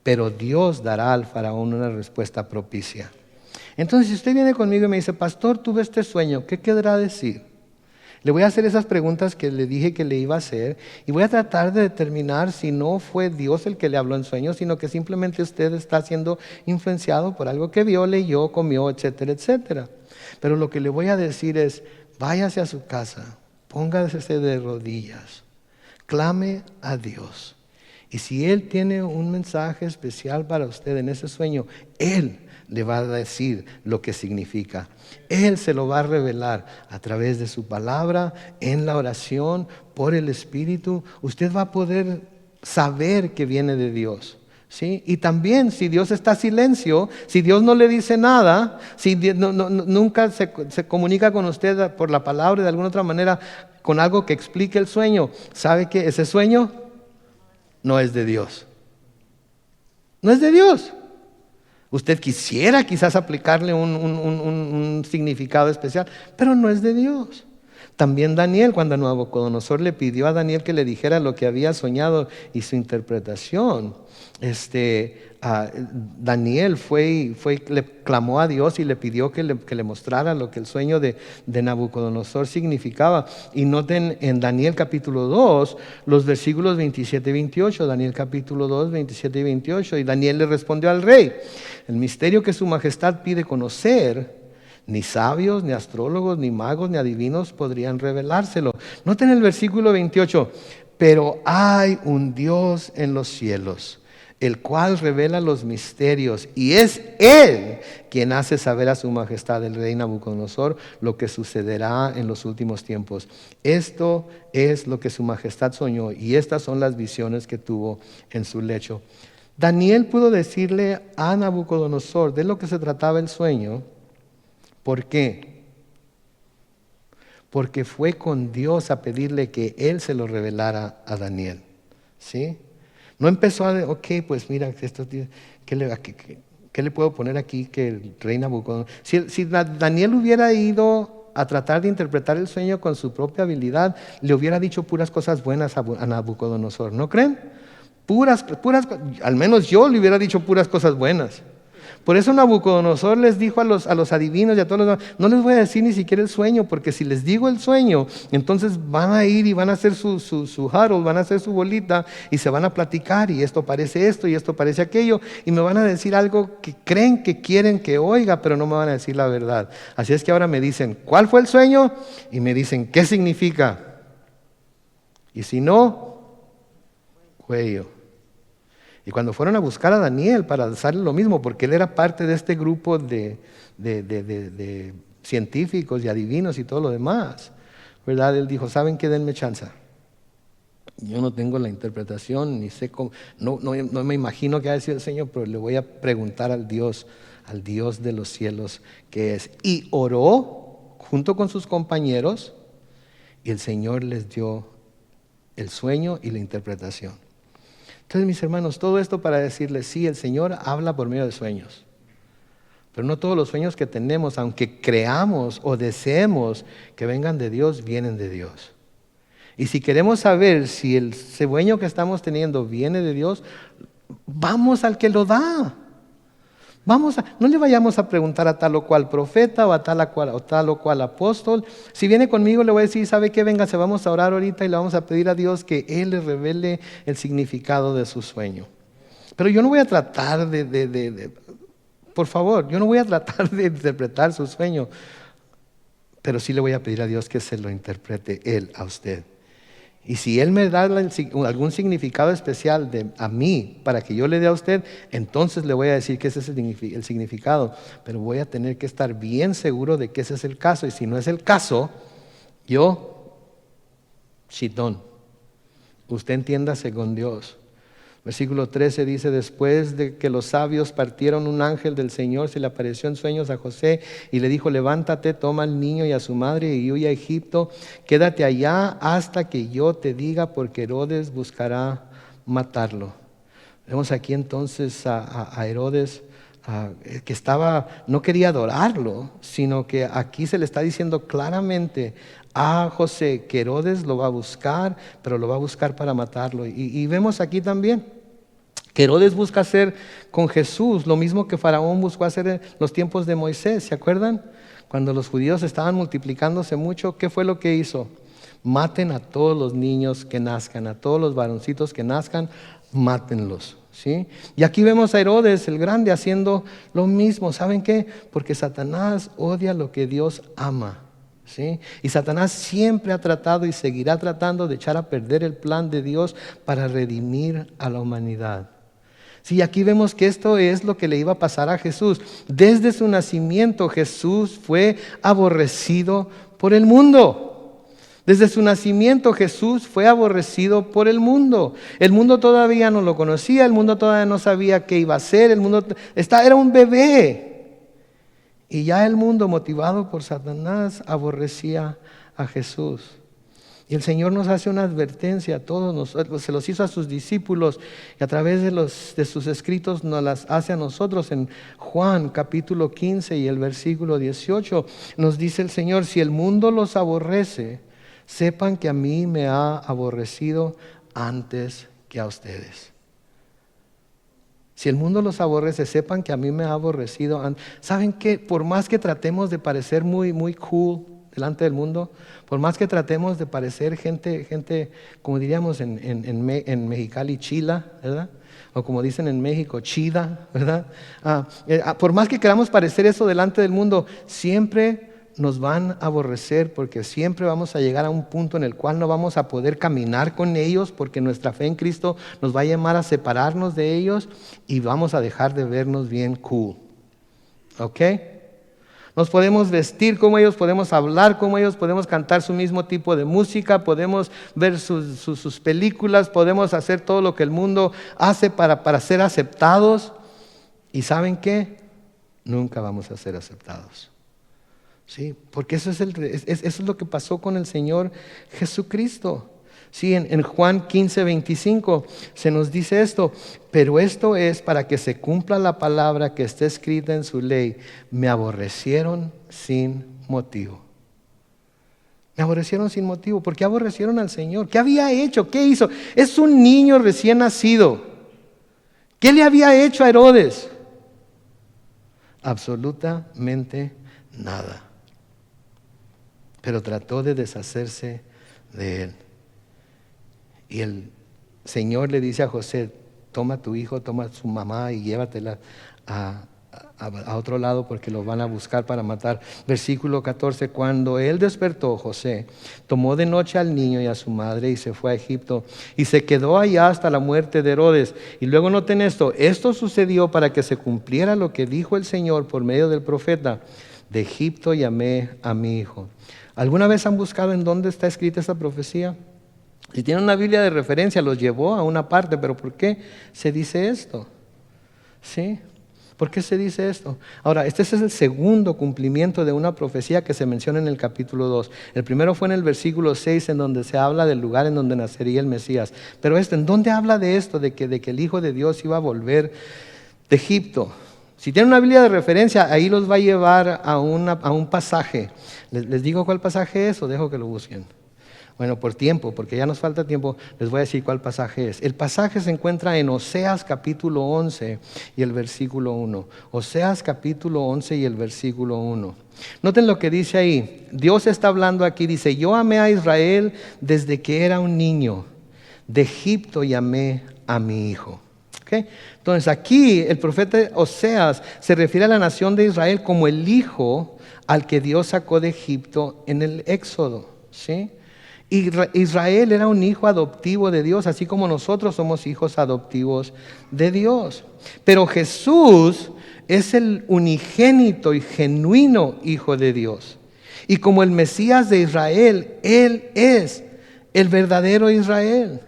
pero Dios dará al faraón una respuesta propicia. Entonces, si usted viene conmigo y me dice: pastor, tuve este sueño, ¿qué querrá decir? Le voy a hacer esas preguntas que le dije que le iba a hacer y voy a tratar de determinar si no fue Dios el que le habló en sueños, sino que simplemente usted está siendo influenciado por algo que vio, leyó, comió, etcétera, etcétera. Pero lo que le voy a decir es: váyase a su casa, póngase de rodillas, clame a Dios. Y si Él tiene un mensaje especial para usted en ese sueño, Él le va a decir lo que significa. Él se lo va a revelar a través de su palabra, en la oración, por el Espíritu. Usted va a poder saber que viene de Dios. ¿Sí? Y también, si Dios está en silencio, si Dios no le dice nada, si nunca se comunica con usted por la palabra de alguna otra manera, con algo que explique el sueño, ¿sabe que ese sueño no es de Dios? No es de Dios. Usted quisiera quizás aplicarle un significado especial, pero no es de Dios. También Daniel, cuando Nabucodonosor le pidió a Daniel que le dijera lo que había soñado y su interpretación, Daniel le clamó a Dios y le pidió que le mostrara lo que el sueño de Nabucodonosor significaba. Y noten en Daniel capítulo 2, los versículos 27 y 28, Daniel capítulo 2, 27 y 28, y Daniel le respondió al rey: el misterio que su majestad pide conocer, ni sabios, ni astrólogos, ni magos, ni adivinos podrían revelárselo. Noten el versículo 28, pero hay un Dios en los cielos, el cual revela los misterios, y es Él quien hace saber a su majestad el rey Nabucodonosor lo que sucederá en los últimos tiempos. Esto es lo que su majestad soñó, y estas son las visiones que tuvo en su lecho. Daniel pudo decirle a Nabucodonosor de lo que se trataba el sueño. ¿Por qué? Porque fue con Dios a pedirle que Él se lo revelara a Daniel. ¿Sí? No empezó ok, pues mira, ¿qué le puedo poner aquí que el rey Nabucodonosor? Si Daniel hubiera ido a tratar de interpretar el sueño con su propia habilidad, le hubiera dicho puras cosas buenas a Nabucodonosor, ¿no creen? Al menos yo le hubiera dicho puras cosas buenas. Por eso Nabucodonosor les dijo a los adivinos y a todos los demás: no les voy a decir ni siquiera el sueño, porque si les digo el sueño, entonces van a ir y van a hacer su huddle, van a hacer su bolita y se van a platicar, y esto parece esto y esto parece aquello, y me van a decir algo que creen que quieren que oiga, pero no me van a decir la verdad. Así es que ahora me dicen: ¿cuál fue el sueño? Y me dicen: ¿qué significa? Y si no, cuello. Y cuando fueron a buscar a Daniel para hacerle lo mismo, porque él era parte de este grupo de científicos y adivinos y todo lo demás, ¿verdad? Él dijo: ¿saben qué? Denme chance. Yo no tengo la interpretación, ni sé cómo, no me imagino qué ha sido el Señor, pero le voy a preguntar al Dios de los cielos qué es. Y oró junto con sus compañeros, y el Señor les dio el sueño y la interpretación. Entonces, mis hermanos, todo esto para decirles: sí, el Señor habla por medio de sueños, pero no todos los sueños que tenemos, aunque creamos o deseemos que vengan de Dios, vienen de Dios. Y si queremos saber si el sueño que estamos teniendo viene de Dios, vamos al que lo da. No le vayamos a preguntar a tal o cual profeta o a tal o cual apóstol. Si viene conmigo, le voy a decir: ¿sabe qué? Véngase, vamos a orar ahorita y le vamos a pedir a Dios que Él le revele el significado de su sueño. Pero yo no voy a tratar por favor, yo no voy a tratar de interpretar su sueño, pero sí le voy a pedir a Dios que se lo interprete Él a usted. Y si Él me da algún significado especial a mí para que yo le dé a usted, entonces le voy a decir que ese es el significado. Pero voy a tener que estar bien seguro de que ese es el caso. Y si no es el caso, yo, chitón, usted entiéndase con Dios. Versículo 13 dice: después de que los sabios partieron, un ángel del Señor se le apareció en sueños a José y le dijo: levántate, toma al niño y a su madre y huye a Egipto, quédate allá hasta que yo te diga, porque Herodes buscará matarlo. Vemos aquí entonces a Herodes que no quería adorarlo, sino que aquí se le está diciendo claramente a José que Herodes lo va a buscar, pero lo va a buscar para matarlo. Y vemos aquí también que Herodes busca hacer con Jesús lo mismo que Faraón buscó hacer en los tiempos de Moisés. ¿Se acuerdan? Cuando los judíos estaban multiplicándose mucho, ¿qué fue lo que hizo? Maten a todos los niños que nazcan, a todos los varoncitos que nazcan, mátenlos. ¿Sí? Y aquí vemos a Herodes el Grande haciendo lo mismo. ¿Saben qué? Porque Satanás odia lo que Dios ama. ¿Sí? Y Satanás siempre ha tratado y seguirá tratando de echar a perder el plan de Dios para redimir a la humanidad. Sí, aquí vemos que esto es lo que le iba a pasar a Jesús. Desde su nacimiento Jesús fue aborrecido por el mundo. Desde su nacimiento Jesús fue aborrecido por el mundo. El mundo todavía no lo conocía, el mundo todavía no sabía qué iba a hacer, era un bebé. Y ya el mundo, motivado por Satanás, aborrecía a Jesús. Y el Señor nos hace una advertencia a todos nosotros, se los hizo a sus discípulos y a través de sus escritos nos las hace a nosotros. En Juan capítulo 15 y el versículo 18 nos dice el Señor: si el mundo los aborrece, sepan que a mí me ha aborrecido antes que a ustedes. Si el mundo los aborrece, sepan que a mí me ha aborrecido antes. ¿Saben qué? Por más que tratemos de parecer muy, muy cool delante del mundo, por más que tratemos de parecer gente como diríamos en Mexicali, chila, ¿verdad? O como dicen en México, chida, ¿verdad? Por más que queramos parecer eso delante del mundo, siempre nos van a aborrecer, porque siempre vamos a llegar a un punto en el cual no vamos a poder caminar con ellos, porque nuestra fe en Cristo nos va a llamar a separarnos de ellos y vamos a dejar de vernos bien cool. ¿Ok? Nos podemos vestir como ellos, podemos hablar como ellos, podemos cantar su mismo tipo de música, podemos ver sus películas, podemos hacer todo lo que el mundo hace para ser aceptados. ¿Y saben qué? Nunca vamos a ser aceptados. Sí, porque eso es lo que pasó con el Señor Jesucristo. Sí, en Juan 15:25 se nos dice esto: pero esto es para que se cumpla la palabra que está escrita en su ley. Me aborrecieron sin motivo. Me aborrecieron sin motivo. ¿Por qué aborrecieron al Señor? ¿Qué había hecho? ¿Qué hizo? Es un niño recién nacido. ¿Qué le había hecho a Herodes? Absolutamente nada. Pero trató de deshacerse de él. Y el Señor le dice a José: toma a tu hijo, toma a su mamá y llévatela a otro lado, porque lo van a buscar para matar. Versículo 14: cuando él despertó, José tomó de noche al niño y a su madre y se fue a Egipto y se quedó allá hasta la muerte de Herodes. Y luego noten esto sucedió para que se cumpliera lo que dijo el Señor por medio del profeta: de Egipto llamé a mi hijo. ¿Alguna vez han buscado en dónde está escrita esta profecía? Si tienen una Biblia de referencia, los llevó a una parte, pero ¿por qué se dice esto? ¿Sí? ¿Por qué se dice esto? Ahora, este es el segundo cumplimiento de una profecía que se menciona en el capítulo 2. El primero fue en el versículo 6, en donde se habla del lugar en donde nacería el Mesías. Pero ¿en dónde habla de esto? De que el Hijo de Dios iba a volver de Egipto. Si tienen una Biblia de referencia, ahí los va a llevar a un pasaje. ¿Les digo cuál pasaje es o dejo que lo busquen? Bueno, por tiempo, porque ya nos falta tiempo, les voy a decir cuál pasaje es. El pasaje se encuentra en Oseas capítulo 11 y el versículo 1. Oseas capítulo 11 y el versículo 1. Noten lo que dice ahí. Dios está hablando aquí, dice: yo amé a Israel desde que era un niño. De Egipto llamé a mi hijo. ¿Okay? Entonces aquí el profeta Oseas se refiere a la nación de Israel como el hijo al que Dios sacó de Egipto en el Éxodo. ¿Sí? Israel era un hijo adoptivo de Dios, así como nosotros somos hijos adoptivos de Dios. Pero Jesús es el unigénito y genuino Hijo de Dios. Y como el Mesías de Israel, Él es el verdadero Israel.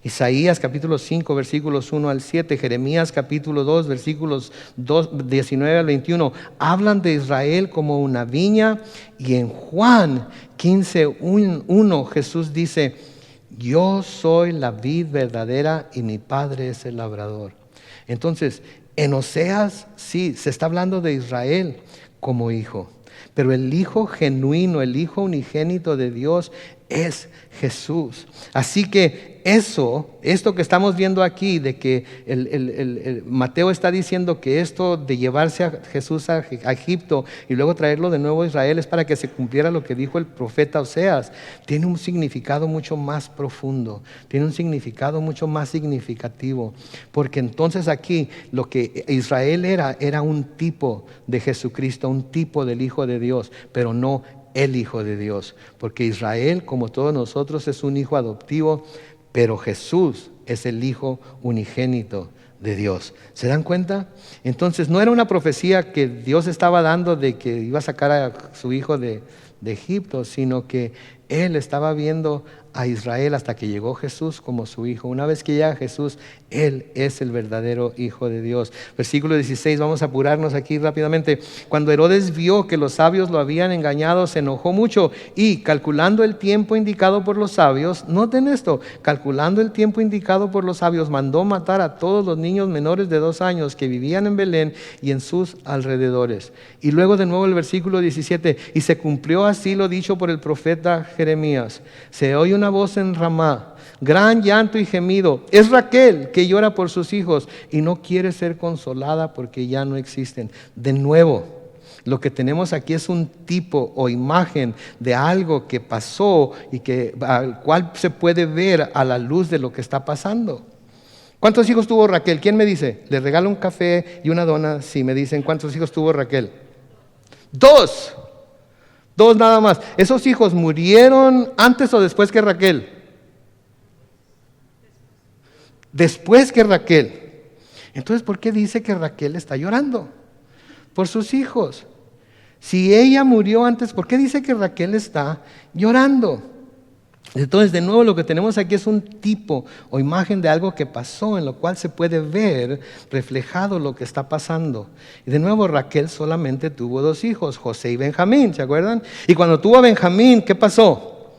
Isaías capítulo 5 versículos 1 al 7, Jeremías capítulo 2 versículos 19 al 21 hablan de Israel como una viña, y en Juan 15:1 Jesús dice: yo soy la vid verdadera y mi Padre es el labrador. Entonces, en Oseas sí se está hablando de Israel como hijo, pero el hijo genuino, el hijo unigénito de Dios es Jesús. Así que esto que estamos viendo aquí, de que Mateo está diciendo que esto de llevarse a Jesús a Egipto y luego traerlo de nuevo a Israel es para que se cumpliera lo que dijo el profeta Oseas, tiene un significado mucho más profundo, tiene un significado mucho más significativo, porque entonces aquí lo que Israel era un tipo de Jesucristo, un tipo del Hijo de Dios, pero no el Hijo de Dios, porque Israel, como todos nosotros, es un hijo adoptivo, pero Jesús es el Hijo unigénito de Dios. ¿Se dan cuenta? Entonces no era una profecía que Dios estaba dando de que iba a sacar a su hijo de Egipto, sino que Él estaba viendo a Israel hasta que llegó Jesús como su hijo. Una vez que llega Jesús, Él es el verdadero Hijo de Dios. Versículo 16, vamos a apurarnos aquí rápidamente. Cuando Herodes vio que los sabios lo habían engañado, se enojó mucho y, calculando el tiempo indicado por los sabios, noten esto, calculando el tiempo indicado por los sabios, mandó matar a todos los niños menores de 2 años que vivían en Belén y en sus alrededores. Y luego de nuevo el versículo 17, y se cumplió así lo dicho por el profeta Jeremías. Se oye una voz en Ramá, gran llanto y gemido. Es Raquel que llora por sus hijos y no quiere ser consolada porque ya no existen. De nuevo, lo que tenemos aquí es un tipo o imagen de algo que pasó y al cual se puede ver a la luz de lo que está pasando. ¿Cuántos hijos tuvo Raquel? ¿Quién me dice? ¿Le regalo un café y una dona? Si me dicen, ¿cuántos hijos tuvo Raquel? 2 nada más. ¿Esos hijos murieron antes o después que Raquel? Después que Raquel. Entonces, ¿por qué dice que Raquel está llorando? Por sus hijos. Si ella murió antes, ¿por qué dice que Raquel está llorando? Entonces, de nuevo, lo que tenemos aquí es un tipo o imagen de algo que pasó, en lo cual se puede ver reflejado lo que está pasando. Y de nuevo, Raquel solamente tuvo 2 hijos, José y Benjamín, ¿se acuerdan? Y cuando tuvo a Benjamín, ¿qué pasó?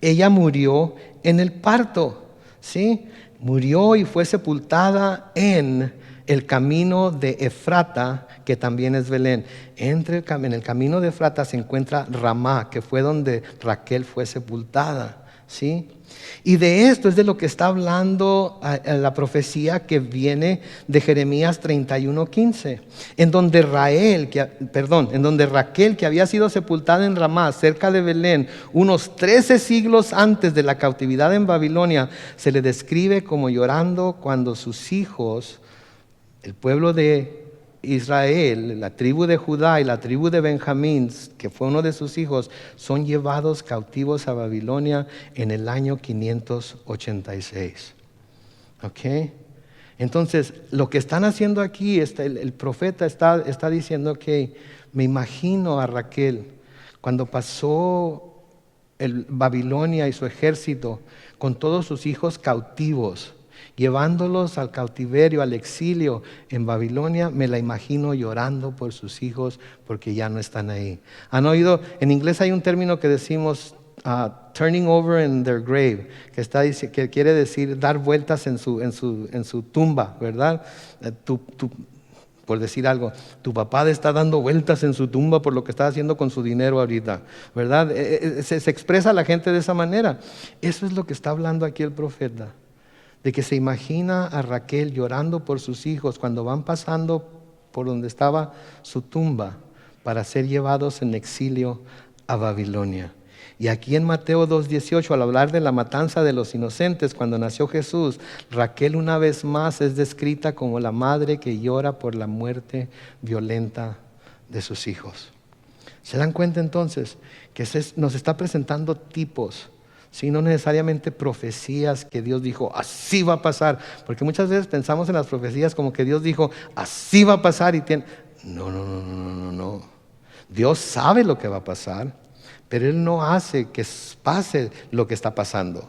Ella murió en el parto, ¿sí? Murió y fue sepultada en el camino de Efrata, que también es Belén. En el camino de Efrata se encuentra Ramá, que fue donde Raquel fue sepultada. ¿Sí? Y de esto es de lo que está hablando la profecía que viene de Jeremías 31:15, en donde Raquel, que había sido sepultada en Ramá, cerca de Belén, unos 13 siglos antes de la cautividad en Babilonia, se le describe como llorando cuando sus hijos, el pueblo de Israel, la tribu de Judá y la tribu de Benjamín, que fue uno de sus hijos, son llevados cautivos a Babilonia en el año 586. ¿Ok? Entonces, lo que están haciendo aquí, el profeta está diciendo que me imagino a Raquel cuando pasó Babilonia y su ejército con todos sus hijos cautivos, llevándolos al cautiverio, al exilio en Babilonia. Me la imagino llorando por sus hijos porque ya no están ahí. ¿Han oído? En inglés hay un término que decimos turning over in their grave, que quiere decir dar vueltas en su tumba, ¿verdad? Por decir algo, tu papá está dando vueltas en su tumba por lo que está haciendo con su dinero ahorita, ¿verdad? Se expresa a la gente de esa manera. Eso es lo que está hablando aquí el profeta, de que se imagina a Raquel llorando por sus hijos cuando van pasando por donde estaba su tumba para ser llevados en exilio a Babilonia. Y aquí en Mateo 2:18, al hablar de la matanza de los inocentes cuando nació Jesús, Raquel una vez más es descrita como la madre que llora por la muerte violenta de sus hijos. ¿Se dan cuenta entonces que nos está presentando tipos Sí, no necesariamente profecías que Dios dijo, así va a pasar. Porque muchas veces pensamos en las profecías como que Dios dijo, así va a pasar. No, no, no, no, no, no. Dios sabe lo que va a pasar, pero Él no hace que pase lo que está pasando.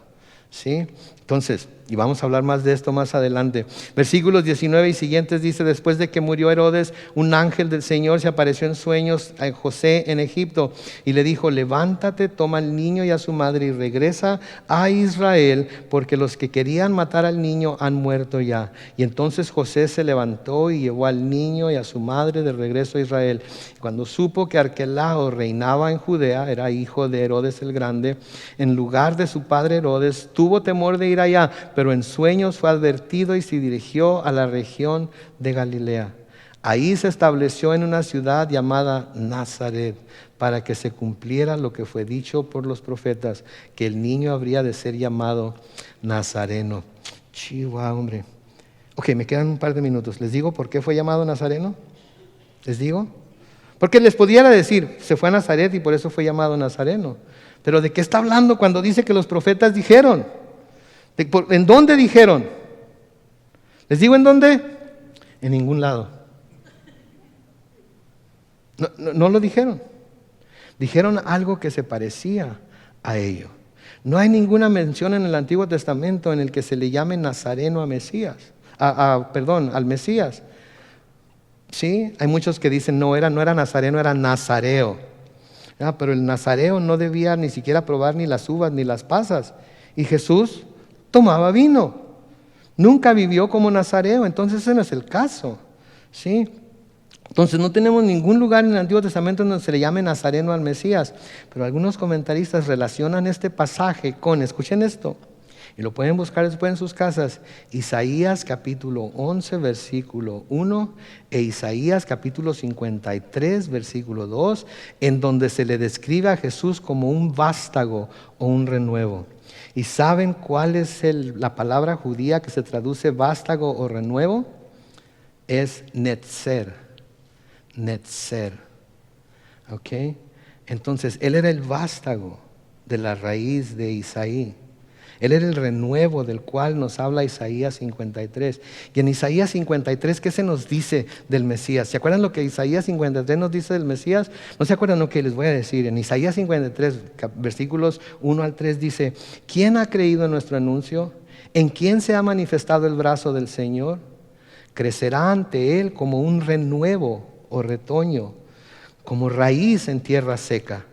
¿Sí? Entonces, y vamos a hablar más de esto más adelante. Versículos 19 y siguientes dice: después de que murió Herodes, un ángel del Señor se apareció en sueños a José en Egipto y le dijo: levántate, toma al niño y a su madre y regresa a Israel, porque los que querían matar al niño han muerto ya. Y entonces José se levantó y llevó al niño y a su madre de regreso a Israel. Cuando supo que Arquelao reinaba en Judea, era hijo de Herodes el Grande, en lugar de su padre Herodes, tuvo temor de ir allá, pero en sueños fue advertido y se dirigió a la región de Galilea. Ahí se estableció en una ciudad llamada Nazaret, para que se cumpliera lo que fue dicho por los profetas, que el niño habría de ser llamado Nazareno. Chihuahua, hombre. Ok, me quedan un par de minutos. ¿Les digo por qué fue llamado Nazareno? ¿Les digo? Porque les pudiera decir, se fue a Nazaret y por eso fue llamado Nazareno. Pero ¿de qué está hablando cuando dice que los profetas dijeron? ¿En dónde dijeron? ¿Les digo en dónde? En ningún lado. No lo dijeron. Dijeron algo que se parecía a ello. No hay ninguna mención en el Antiguo Testamento en el que se le llame Nazareno a Mesías, al Mesías. Sí, hay muchos que dicen no era Nazareno, era Nazareo. Pero el Nazareo no debía ni siquiera probar ni las uvas ni las pasas. Y Jesús tomaba vino. Nunca vivió como Nazareo, entonces ese no es el caso. ¿Sí? Entonces no tenemos ningún lugar en el Antiguo Testamento donde se le llame Nazareno al Mesías. Pero algunos comentaristas relacionan este pasaje con, escuchen esto, y lo pueden buscar después en sus casas, Isaías capítulo 11 versículo 1 e Isaías capítulo 53 versículo 2, en donde se le describe a Jesús como un vástago o un renuevo. ¿Y saben cuál es la palabra judía que se traduce vástago o renuevo? Es netzer. Netzer. ¿Ok? Entonces, él era el vástago de la raíz de Isaí. Él era el renuevo del cual nos habla Isaías 53. Y en Isaías 53, ¿qué se nos dice del Mesías? ¿Se acuerdan lo que Isaías 53 nos dice del Mesías? ¿No se acuerdan lo que les voy a decir? En Isaías 53, versículos 1 al 3 dice: ¿quién ha creído en nuestro anuncio? ¿En quién se ha manifestado el brazo del Señor? Crecerá ante él como un renuevo o retoño, como raíz en tierra seca.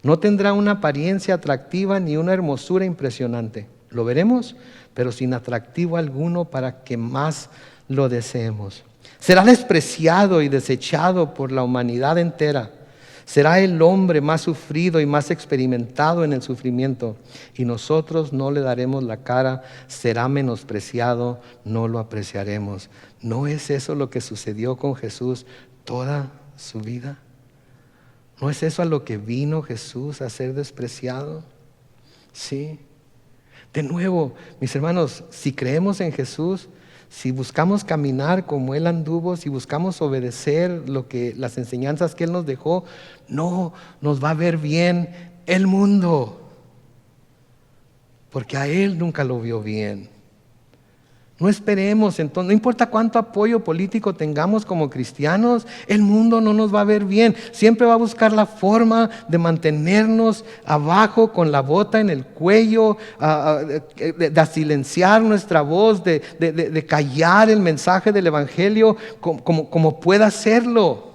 No tendrá una apariencia atractiva ni una hermosura impresionante. Lo veremos, pero sin atractivo alguno para que más lo deseemos. Será despreciado y desechado por la humanidad entera. Será el hombre más sufrido y más experimentado en el sufrimiento, y nosotros no le daremos la cara. Será menospreciado, no lo apreciaremos. ¿No es eso lo que sucedió con Jesús toda su vida? ¿No es eso a lo que vino Jesús, a ser despreciado? Sí. De nuevo, mis hermanos, si creemos en Jesús, si buscamos caminar como Él anduvo, si buscamos obedecer las enseñanzas que Él nos dejó, no nos va a ver bien el mundo, porque a Él nunca lo vio bien. No esperemos, entonces, no importa cuánto apoyo político tengamos como cristianos, el mundo no nos va a ver bien. Siempre va a buscar la forma de mantenernos abajo con la bota en el cuello, de silenciar nuestra voz, de callar el mensaje del Evangelio como pueda hacerlo.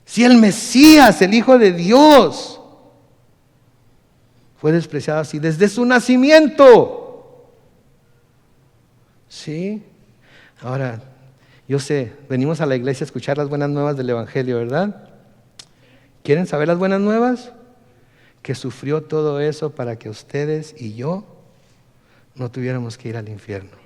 Si el Mesías, el Hijo de Dios, fue despreciado así desde su nacimiento. Sí, ahora, yo sé, venimos a la iglesia a escuchar las buenas nuevas del Evangelio, ¿verdad? ¿Quieren saber las buenas nuevas? Que sufrió todo eso para que ustedes y yo no tuviéramos que ir al infierno.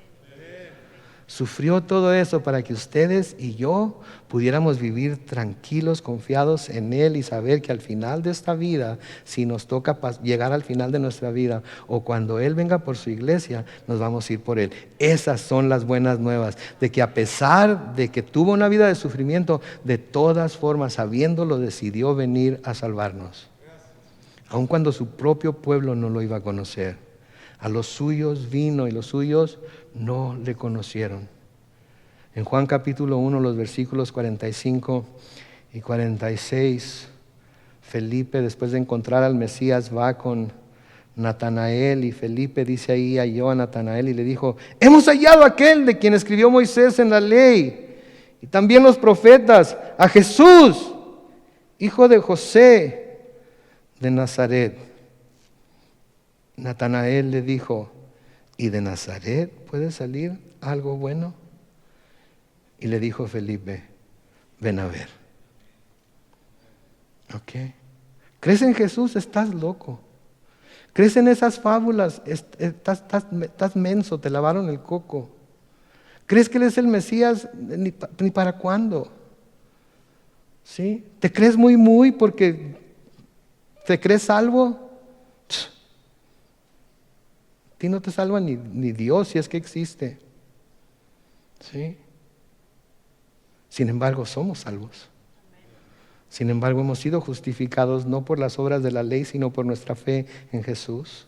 Sufrió todo eso para que ustedes y yo pudiéramos vivir tranquilos, confiados en Él y saber que al final de esta vida, si nos toca llegar al final de nuestra vida o cuando Él venga por su iglesia, nos vamos a ir por Él. Esas son las buenas nuevas, de que a pesar de que tuvo una vida de sufrimiento, de todas formas, sabiéndolo, decidió venir a salvarnos. aun cuando su propio pueblo no lo iba a conocer. A los suyos vino y los suyos no le conocieron. En Juan capítulo 1, los versículos 45 y 46, Felipe, después de encontrar al Mesías, va con Natanael, y Felipe dice ahí, halló a Natanael y le dijo: hemos hallado a aquel de quien escribió Moisés en la ley y también los profetas, a Jesús, hijo de José de Nazaret. Natanael le dijo: ¿y de Nazaret puede salir algo bueno? Y le dijo Felipe: ven a ver. ¿Ok? ¿Crees en Jesús? Estás loco. ¿Crees en esas fábulas? Estás menso, te lavaron el coco. ¿Crees que Él es el Mesías? Ni para cuándo. ¿Sí? ¿Te crees muy porque te crees salvo? A ti no te salva ni Dios, si es que existe. ¿Sí? Sin embargo, somos salvos. Sin embargo, hemos sido justificados no por las obras de la ley, sino por nuestra fe en Jesús.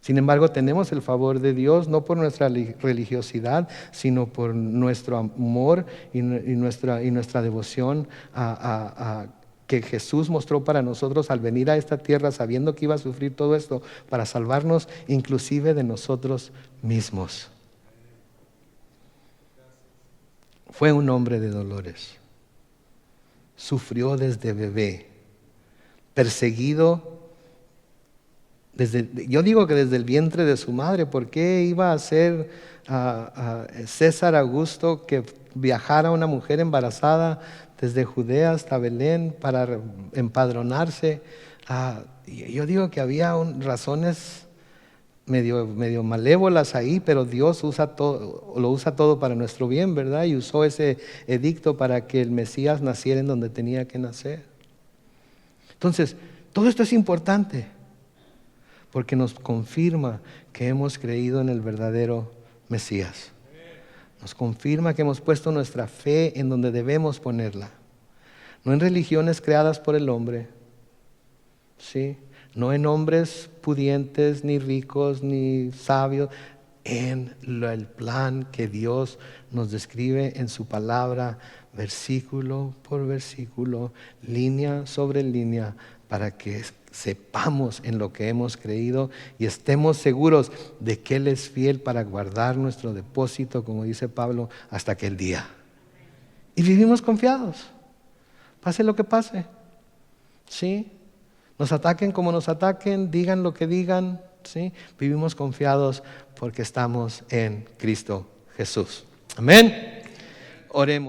Sin embargo, tenemos el favor de Dios no por nuestra religiosidad, sino por nuestro amor y nuestra devoción a que Jesús mostró para nosotros al venir a esta tierra, sabiendo que iba a sufrir todo esto para salvarnos inclusive de nosotros mismos. Fue un hombre de dolores. Sufrió desde bebé, perseguido yo digo que desde el vientre de su madre. ¿Por qué iba a hacer a César Augusto que viajara una mujer embarazada desde Judea hasta Belén para empadronarse? Yo digo que había razones medio malévolas ahí, pero Dios lo usa todo para nuestro bien, ¿verdad? Y usó ese edicto para que el Mesías naciera en donde tenía que nacer. Entonces, todo esto es importante porque nos confirma que hemos creído en el verdadero Mesías. Nos confirma que hemos puesto nuestra fe en donde debemos ponerla. No en religiones creadas por el hombre, ¿sí? No en hombres pudientes, ni ricos, ni sabios, en el plan que Dios nos describe en su palabra, versículo por versículo, línea sobre línea, para que sepamos en lo que hemos creído y estemos seguros de que Él es fiel para guardar nuestro depósito, como dice Pablo, hasta aquel día. Y vivimos confiados, pase lo que pase, ¿sí? Nos ataquen como nos ataquen, digan lo que digan, ¿sí? Vivimos confiados porque estamos en Cristo Jesús. Amén. Oremos.